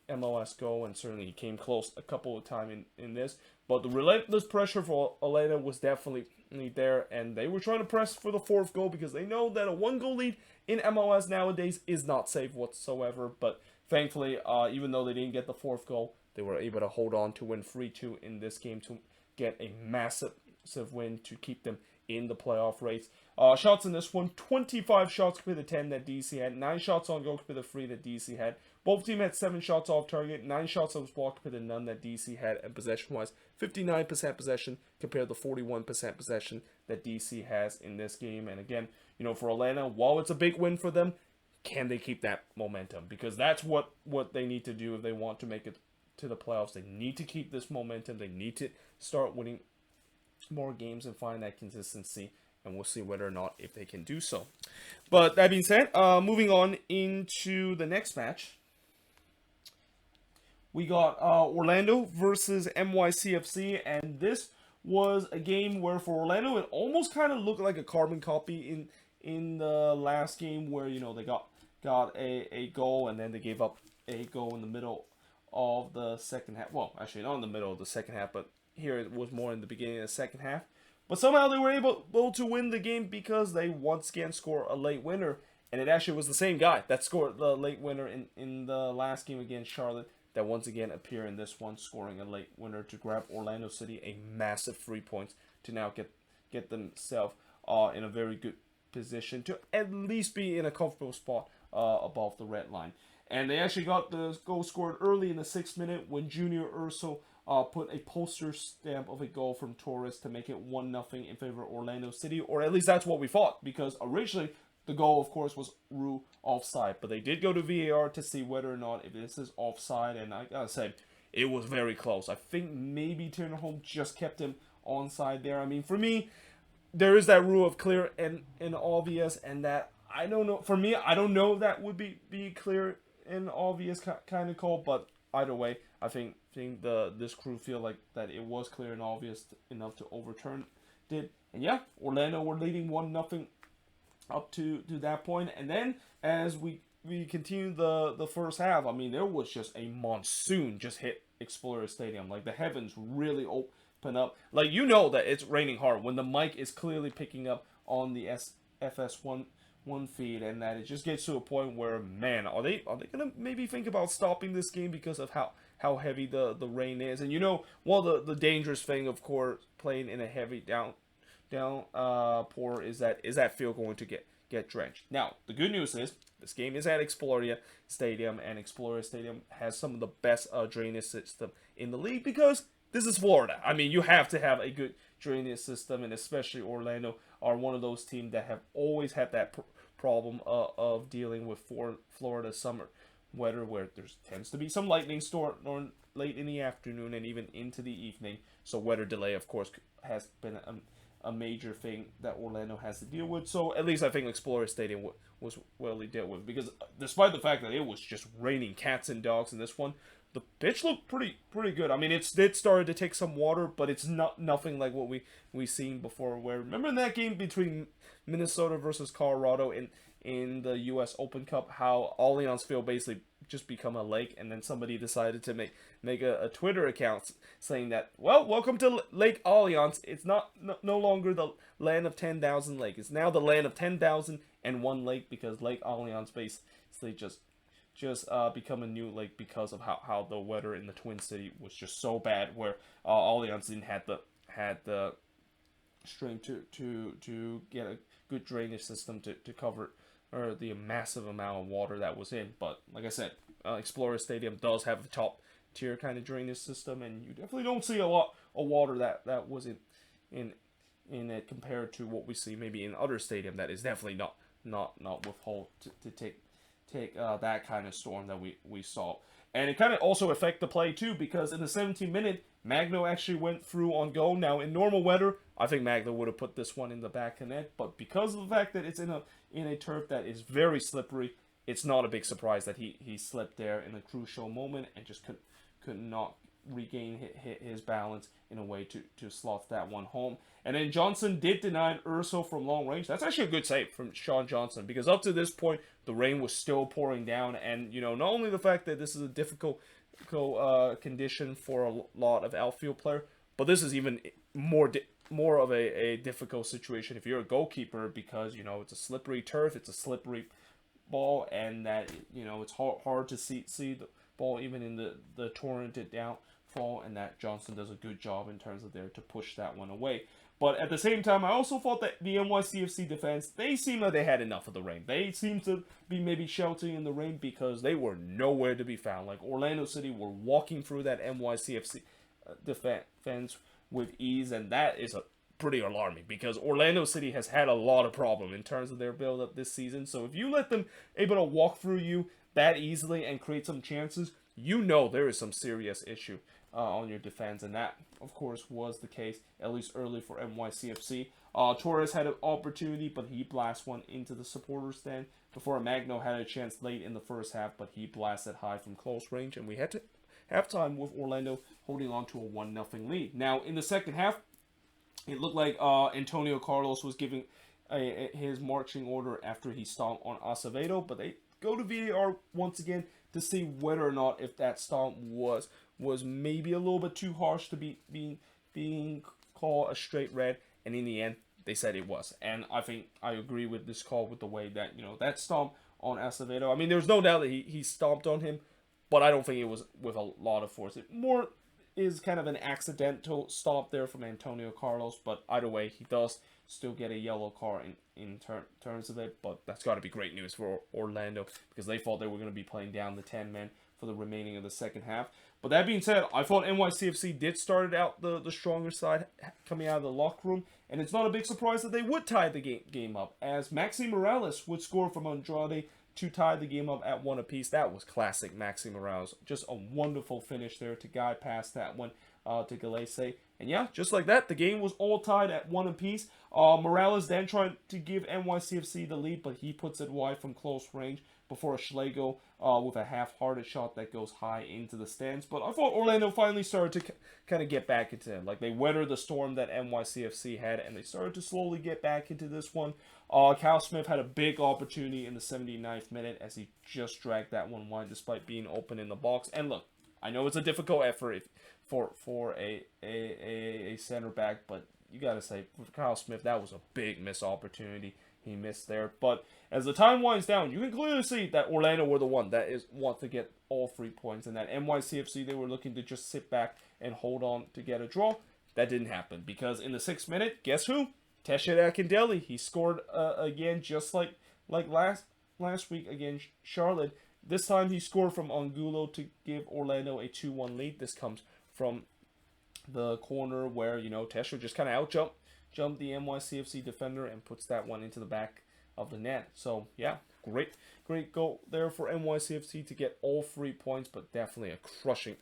MLS goal, and certainly he came close a couple of times in this. But the relentless pressure for Atlanta was definitely there, and they were trying to press for the fourth goal because they know that a one-goal lead in MLS nowadays is not safe whatsoever. But thankfully, even though they didn't get the fourth goal, they were able to hold on to win 3-2 in this game to get a massive win to keep them in the playoff race. Shots in this one, 25 shots compared to 10 that DC had, 9 shots on goal compared to 3 that DC had. Both teams had 7 shots off target, 9 shots that was blocked compared to none that DC had, and possession-wise, 59% possession compared to 41% possession that DC has in this game. And again, for Atlanta, while it's a big win for them, can they keep that momentum? Because that's what they need to do if they want to make it to the playoffs. They need to keep this momentum. They need to start winning more games and find that consistency, and we'll see whether or not if they can do so. But that being said, moving on into the next match, we got Orlando versus NYCFC, and this was a game where for Orlando it almost kind of looked like a carbon copy in the last game where they got a goal and then they gave up a goal in the middle of the second half. Well, actually not in the middle of the second half, but here it was more in the beginning of the second half. But somehow they were able to win the game because they once again scored a late winner. And it actually was the same guy that scored the late winner in the last game against Charlotte that once again appeared in this one, scoring a late winner to grab Orlando City a massive 3 points to now get themselves in a very good position to at least be in a comfortable spot above the red line. And they actually got the goal scored early in the 6th minute when Junior Urso put a poster stamp of a goal from Torres to make it 1-0 in favor of Orlando City, or at least that's what we thought, because originally the goal, of course, was ruled offside, but they did go to VAR to see whether or not if this is offside, and I gotta say, it was very close. I think maybe Turner Holm just kept him onside there. I mean, for me, there is that rule of clear and obvious, and that, I don't know, for me, I don't know if that would be clear and obvious kind of call, but either way, I think this crew feel like that it was clear and obvious enough to overturn it. And yeah, Orlando were leading 1-0 up to that point. And then as we continue the first half, I mean, there was just a monsoon just hit Explorer Stadium. Like, the heavens really open up. Like, that it's raining hard when the mic is clearly picking up on the FS1 feed, and that it just gets to a point where, man, are they gonna maybe think about stopping this game because of how heavy the rain is? And the dangerous thing, of course, playing in a heavy downpour is that field going to get drenched. Now, the good news is this game is at Exploria Stadium, and Exploria Stadium has some of the best drainage system in the league because this is Florida. I mean, you have to have a good drainage system, and especially Orlando are one of those teams that have always had that problem of dealing with Florida summer weather, where there tends to be some lightning storm late in the afternoon and even into the evening. So weather delay, of course, has been a major thing that Orlando has to deal with. So at least I think Explorer Stadium was well dealt with, because despite the fact that it was just raining cats and dogs in this one, the pitch looked pretty good. I mean, it started to take some water, but it's nothing like what we seen before. Where, remember in that game between Minnesota versus Colorado in the U.S. Open Cup, how Allianz Field basically just become a lake, and then somebody decided to make a Twitter account saying that, well, welcome to Lake Allianz. It's no longer the land of 10,000 lake. It's now the land of 10,001 lake, because Lake Allianz basically just become a new lake because of how the weather in the Twin City was just so bad, where Allianz didn't had the strength to get a good drainage system to cover the massive amount of water that was in. But like I said, Explorer Stadium does have a top tier kind of drainage system, and you definitely don't see a lot of water that was in in it compared to what we see maybe in other stadium that is definitely not withhold to take that kind of storm that we saw. And it kind of also affect the play too, because in the 17th minute, Magno actually went through on goal. Now in normal weather, I think Magno would have put this one in the back of net, but because of the fact that it's in a turf that is very slippery, it's not a big surprise that he slipped there in a crucial moment and just could not regain his balance in a way to slot that one home. And then Johnson did deny Urso from long range. That's actually a good save from Sean Johnson, because up to this point the rain was still pouring down, and not only the fact that this is a difficult condition for a lot of outfield player, but this is even more of a difficult situation if you're a goalkeeper, because it's a slippery turf, it's a slippery ball, and that it's hard to see the ball even in the torrented downfall, and that Johnson does a good job in terms of there to push that one away. But at the same time, I also thought that the NYCFC defense, they seemed like they had enough of the rain. They seemed to be maybe sheltering in the rain because they were nowhere to be found. Like Orlando City were walking through that NYCFC defense with ease, and that is a pretty alarming, because Orlando City has had a lot of problem in terms of their build-up this season. So if you let them able to walk through you that easily and create some chances, there is some serious issue on your defense, and that of course was the case at least early for NYCFC. Torres had an opportunity, but he blasted one into the supporter stand before Magno had a chance late in the first half, but he blasted high from close range, and we had to halftime with Orlando holding on to a 1-0 lead. Now in the second half, it looked like Antonio Carlos was giving his marching order after he stomped on Acevedo, but they go to VAR once again to see whether or not if that stomp was maybe a little bit too harsh to be being called a straight red, and in the end they said it was. And I think I agree with this call, with the way that that stomp on Acevedo, I mean, there's no doubt that he stomped on him, but I don't think it was with a lot of force. It more is kind of an accidental stop there from Antonio Carlos, but either way, he does still get a yellow card in terms of it. But that's got to be great news for Orlando, because they thought they were going to be playing down the 10 men for the remaining of the second half. But that being said, I thought NYCFC did start out the stronger side coming out of the locker room, and it's not a big surprise that they would tie the game up, as Maxi Morales would score from Andrade to tie the game up at 1 apiece. That was classic Maxi Morales. Just a wonderful finish there to guide past that one to Galese. And yeah, just like that, the game was all tied at 1 apiece. Morales then tried to give NYCFC the lead, but he puts it wide from close range before a Schlegel with a half-hearted shot that goes high into the stands. But I thought Orlando finally started to kind of get back into it. Like, they weathered the storm that NYCFC had, and they started to slowly get back into this one. Cal Smith had a big opportunity in the 79th minute as he just dragged that one wide despite being open in the box. And look, I know it's a difficult effort for a center back, but you got to say, for Kyle Smith, that was a big missed opportunity he missed there. But as the time winds down, you can clearly see that Orlando were the one that want to get all 3 points, and that NYCFC, they were looking to just sit back and hold on to get a draw. That didn't happen, because in the 6th minute, guess who? Tesha Akindele. He scored again, just like last week against Charlotte. This time he scored from Angulo to give Orlando a 2-1 lead. This comes from the corner where, Tesha just kind of jumped the NYCFC defender and puts that one into the back of the net. So, yeah, great goal there for NYCFC to get all 3 points, but definitely a crushing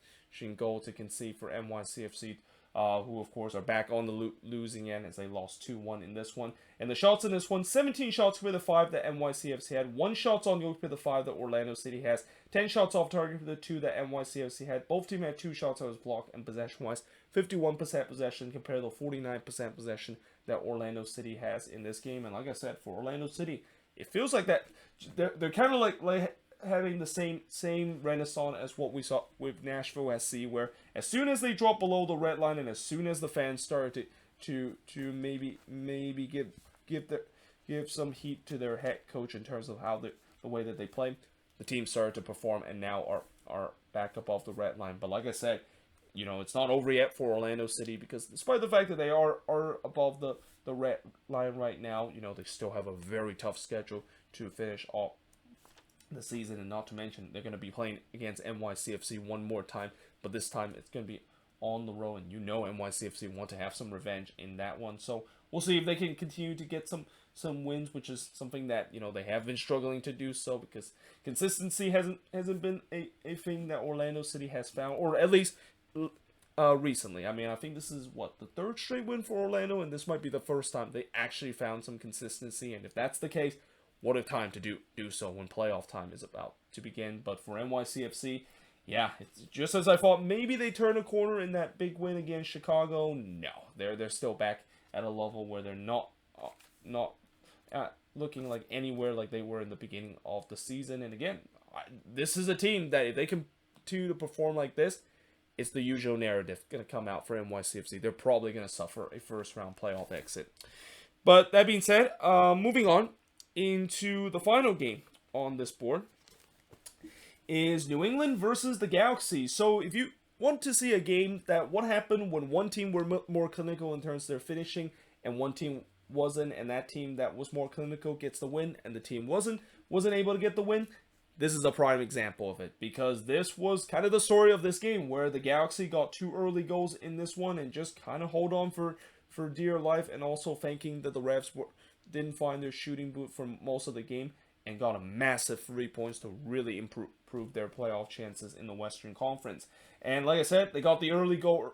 goal to concede for NYCFC, who, of course, are back on the losing end as they lost 2-1 in this one. And the shots in this one, 17 shots for the 5 that NYCFC had, 1 shot on goal for the 5 that Orlando City has, 10 shots off target for the 2 that NYCFC had. Both teams had 2 shots that was blocked, and possession-wise, 51% possession compared to the 49% possession that Orlando City has in this game. And like I said, for Orlando City, it feels like that they're kind of like having the same renaissance as what we saw with Nashville SC, where as soon as they dropped below the red line and as soon as the fans started to maybe give some heat to their head coach in terms of how the way that they play, the team started to perform and now are back above the red line. But like I said, it's not over yet for Orlando City, because despite the fact that they are above the red line right now, they still have a very tough schedule to finish off the season, and not to mention they're going to be playing against NYCFC one more time, but this time it's going to be on the road, and NYCFC want to have some revenge in that one. So we'll see if they can continue to get some wins, which is something that they have been struggling to do so, because consistency hasn't been a thing that Orlando City has found, or at least recently. I mean, I think this is the third straight win for Orlando, and this might be the first time they actually found some consistency. And if that's the case, what a time to do so when playoff time is about to begin. But for NYCFC, yeah, it's just as I thought. Maybe they turn a corner in that big win against Chicago. No, they're still back at a level where they're not looking like anywhere like they were in the beginning of the season. And again, this is a team that if they continue to perform like this, it's the usual narrative going to come out for NYCFC. They're probably going to suffer a first-round playoff exit. But that being said, moving on into the final game on this board is New England versus the Galaxy. So if you want to see a game that what happened when one team were more clinical in terms of their finishing and one team wasn't, and that team that was more clinical gets the win and the team wasn't able to get the win, this is a prime example of it, because this was kind of the story of this game, where the Galaxy got 2 early goals in this one and just kind of hold on for dear life, and also thanking that the refs didn't find their shooting boot for most of the game, and got a massive 3 points to really improve their playoff chances in the Western Conference. And like I said, they got the early goal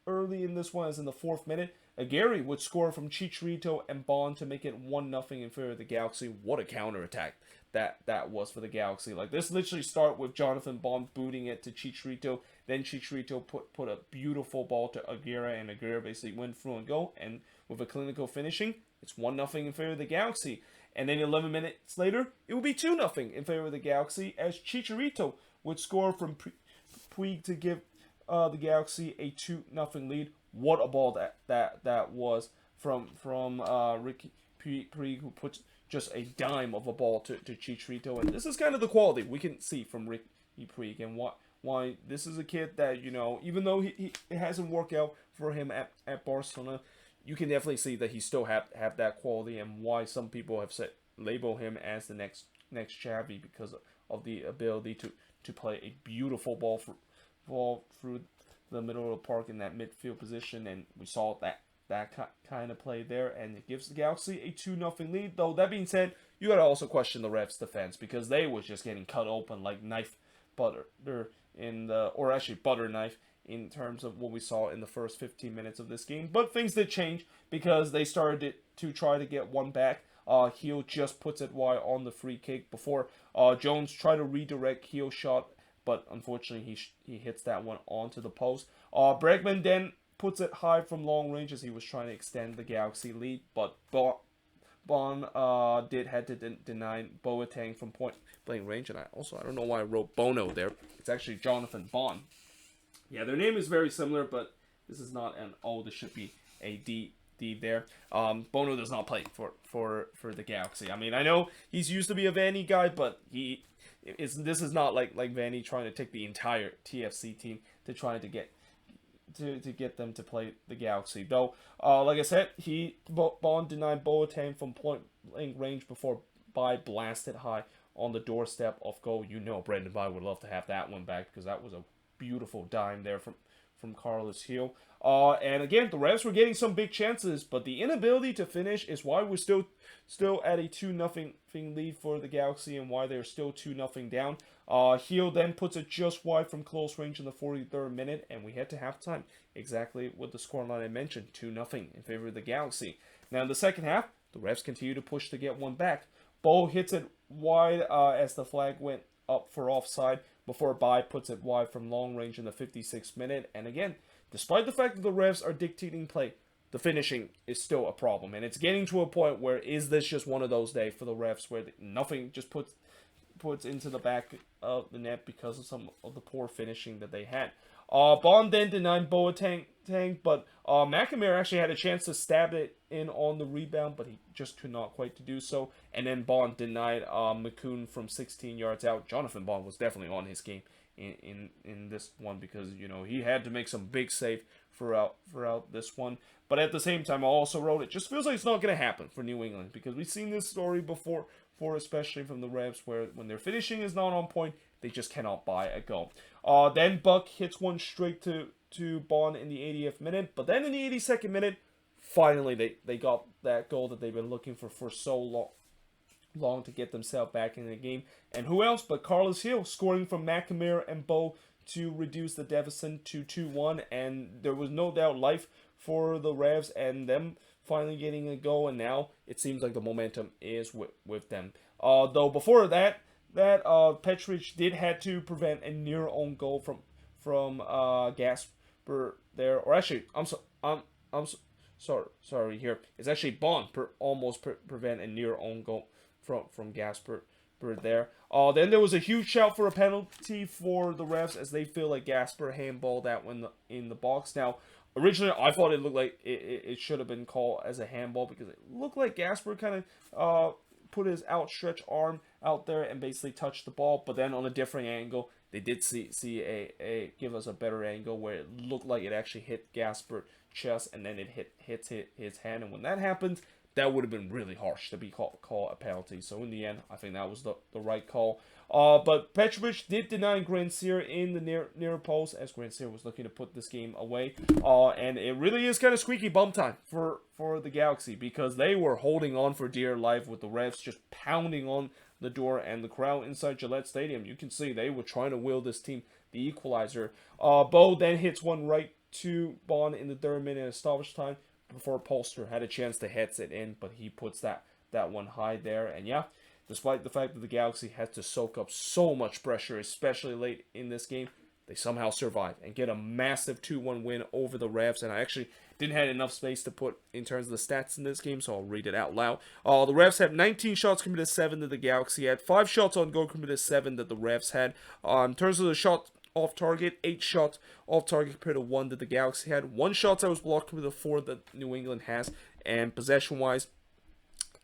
early in this one, as in the 4th minute. Aguirre would score from Chicharito and Bond to make it 1-0 in favor of the Galaxy. What a counterattack that was for the Galaxy. Like, this literally started with Jonathan Bond booting it to Chicharito. Then Chicharito put a beautiful ball to Aguirre, and Aguirre basically went through and go. And with a clinical finishing, it's 1-0 in favor of the Galaxy. And then 11 minutes later, it would be 2-0 in favor of the Galaxy, as Chicharito would score from Puig to give the Galaxy a 2-0 lead. What a ball that was from Ricky Puig, who puts just a dime of a ball to Chicharito. And this is kind of the quality we can see from Ricky Puig, and why this is a kid that, even though it hasn't worked out for him at Barcelona, you can definitely see that he still have that quality, and why some people have label him as the next Xavi, because of the ability to play a beautiful ball through the middle of the park in that midfield position. And we saw that kind of play there, and it gives the Galaxy a 2-0 lead. Though that being said, you gotta also question the refs' defense, because they was just getting cut open like butter knife in terms of what we saw in the first 15 minutes of this game. But things did change, because they started to try to get one back. Heel just puts it wide on the free kick before Jones tried to redirect Heel shot, but unfortunately he hits that one onto the post. Bregman then puts it high from long range as he was trying to extend the Galaxy lead, but Bon had to deny Boateng from point-blank range. And I don't know why I wrote Bono there. It's actually Jonathan Bon. Yeah, their name is very similar, but this is not an O. This should be a D there. Bono does not play for the Galaxy. I mean, I know he's used to be a Vanny guy, but this is not like Vanny trying to take the entire TFC team to try to get them to play the Galaxy. Though, like I said, Bond denied Boateng from point-blank range before Bai blasted high on the doorstep of goal. Brendan Bai would love to have that one back, because that was a beautiful dime there from Carlos Heel. And again, the refs were getting some big chances, but the inability to finish is why we're still at a 2-0 lead for the Galaxy, and why they're still 2-0 down. Heel then puts it just wide from close range in the 43rd minute, and we head to halftime. Exactly what the scoreline I mentioned, 2-0 in favor of the Galaxy. Now in the second half, the refs continue to push to get one back. Bo hits it wide as the flag went up for offside, before Bai puts it wide from long range in the 56th minute. And again, despite the fact that the refs are dictating play, the finishing is still a problem. And it's getting to a point where, is this just one of those days for the refs where nothing just puts into the back of the net because of some of the poor finishing that they had. Bond then denied Boateng, but McNamara actually had a chance to stab it in on the rebound, but he just could not quite to do so. And then Bond denied McCoon from 16 yards out. Jonathan Bond was definitely on his game in this one, because he had to make some big save throughout this one. But at the same time, I also wrote, it just feels like it's not going to happen for New England, because we've seen this story before, especially from the refs, where when their finishing is not on point, they just cannot buy a goal. Then Buck hits one straight to to Bond in the 80th minute. But then in the 82nd minute, finally they got that goal that they've been looking for so long to get themselves back in the game. And who else but Carlos Hill scoring from McNamara and Bow to reduce the deficit to 2-1. And there was no doubt life for the Revs and them finally getting a goal. And now it seems like the momentum is with them. Though before that Petrovic did had to prevent a near own goal from Gasper there. Or actually, I'm sorry here. It's actually Bond almost prevent a near own goal from Gasper there. Then there was a huge shout for a penalty for the refs as they feel like Gasper handballed that one in the box. Now, originally I thought it looked like it should have been called as a handball because it looked like Gasper kind of put his outstretched arm out there and basically touched the ball. But then on a different angle, they did see give us a better angle where it looked like it actually hit Gasper's chest and then it hits his hand. And when that happens, that would have been really harsh to be called a penalty. So in the end, I think that was the right call. But Petrovic did deny Grandsir in the near post as Grandsir was looking to put this game away. And it really is kind of squeaky bum time for the Galaxy because they were holding on for dear life with the refs just pounding on the door and the crowd inside Gillette Stadium. You can see they were trying to will this team the equalizer. Bo then hits one right to Bond in the 3rd minute of stoppage time before Polster had a chance to heads it in, but he puts that one high there. And yeah, despite the fact that the Galaxy had to soak up so much pressure, especially late in this game, they somehow survive and get a massive 2-1 win over the Revs. And I actually didn't have enough space to put in terms of the stats in this game, so I'll read it out loud. The Revs have 19 shots committed, 7 that the Galaxy had. 5 shots on goal committed, 7 that the Revs had. In terms of the shot off target, 8 shots off target compared to 1 that the Galaxy had. 1 shot that was blocked compared to 4 that New England has. And possession-wise,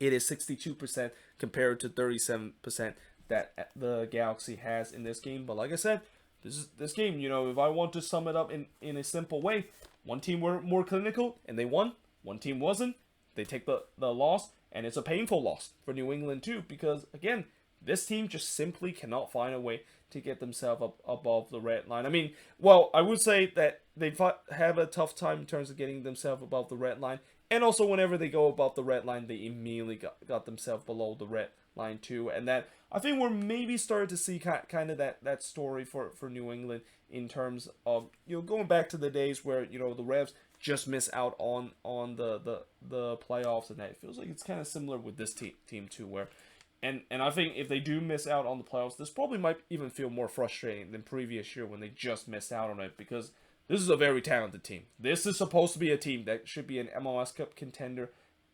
it is 62% compared to 37% that the Galaxy has in this game. But like I said, this game, you know, if I want to sum it up in a simple way, one team were more clinical and they won. One team wasn't. They take the loss, and it's a painful loss for New England too because, again, this team just simply cannot find a way to get themselves up above the red line. I mean, well, I would say that they have a tough time in terms of getting themselves above the red line. And also, whenever they go above the red line, they immediately got themselves below the red line too. And that, I think we're maybe starting to see kind of that story for New England in terms of, you know, going back to the days where, you know, the Revs just miss out on the playoffs. And that it feels like it's kind of similar with this team too, where And I think if they do miss out on the playoffs, this probably might even feel more frustrating than previous year when they just missed out on it because this is a very talented team. This is supposed to be a team that should be an MLS Cup contender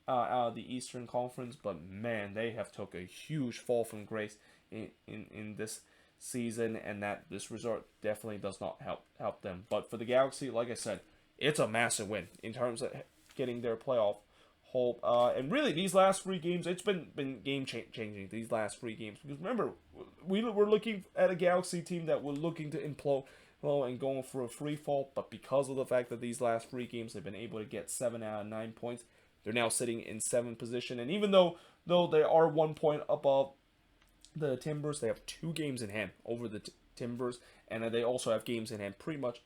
out of the Eastern Conference, but man, they have took a huge fall from grace in this season, and that this result definitely does not help them. But for the Galaxy, like I said, it's a massive win in terms of getting their playoff hope. And really, these last 3 games, it's been game changing. These last 3 games, because remember, we're looking at a Galaxy team that were looking to implode, and going for a free fall. But because of the fact that these last 3 games they've been able to get 7 out of 9 points, they're now sitting in 7th position. And even though they are 1 point above the Timbers, they have 2 games in hand over the Timbers, and they also have games in hand pretty much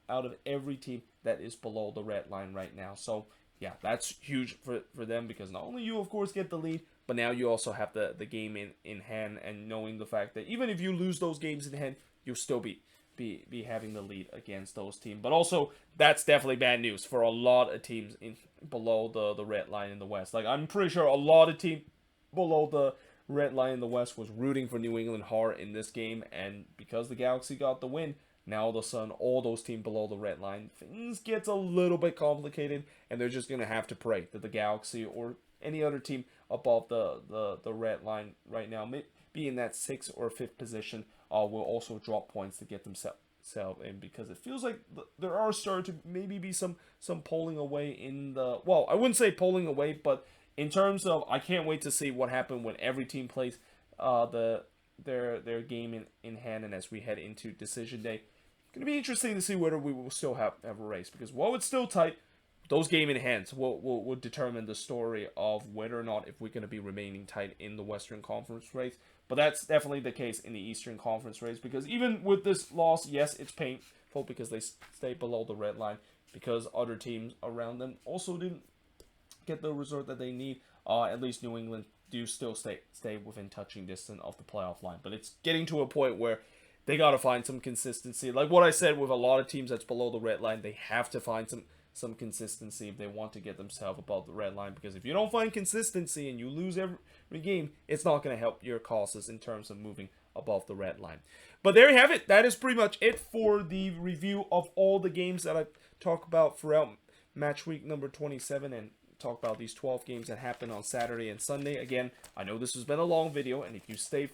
out of every team that is below the red line right now. So yeah, that's huge for them because not only you, of course, get the lead, but now you also have the game in hand, and knowing the fact that even if you lose those games in hand, you'll still be having the lead against those teams. But also, that's definitely bad news for a lot of teams below the red line in the West. Like, I'm pretty sure a lot of teams below the red line in the West was rooting for New England hard in this game, and because the Galaxy got the win, now all of a sudden, all those teams below the red line, things gets a little bit complicated, and they're just going to have to pray that the Galaxy or any other team above the red line right now, be in that 6th or 5th position, will also drop points to get themselves in, because it feels like there are starting to maybe be some pulling away in the, well, I wouldn't say pulling away, but in terms of, I can't wait to see what happens when every team plays their game in hand, and as we head into decision day, it's going to be interesting to see whether we will still have a race, because while it's still tight, those game in hands will determine the story of whether or not if we're going to be remaining tight in the Western Conference race. But that's definitely the case in the Eastern Conference race, because even with this loss, yes, it's fault because they stay below the red line, because other teams around them also didn't get the result that they need. At least New England do still stay within touching distance of the playoff line. But it's getting to a point where they got to find some consistency. Like what I said, with a lot of teams that's below the red line, they have to find some consistency if they want to get themselves above the red line. Because if you don't find consistency and you lose every game, it's not going to help your causes in terms of moving above the red line. But there you have it. That is pretty much it for the review of all the games that I talked about throughout match week number 27, and talk about these 12 games that happened on Saturday and Sunday. Again, I know this has been a long video, and if you stay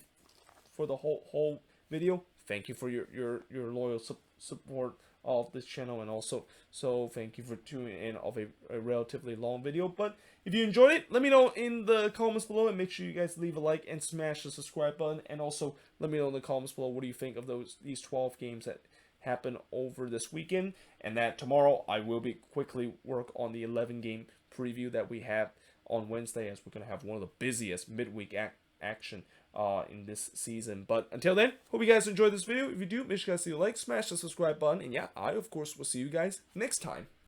for the whole video, thank you for your loyal support of this channel, and also so thank you for tuning in of a relatively long video. But if you enjoyed it, let me know in the comments below, and make sure you guys leave a like and smash the subscribe button, and also let me know in the comments below what do you think of these 12 games that happen over this weekend. And that tomorrow I will be quickly work on the 11 game preview that we have on Wednesday, as we're going to have one of the busiest midweek action in this season. But until then, hope you guys enjoyed this video. If you do, make sure you guys leave a like, smash the subscribe button, and yeah, I of course will see you guys next time.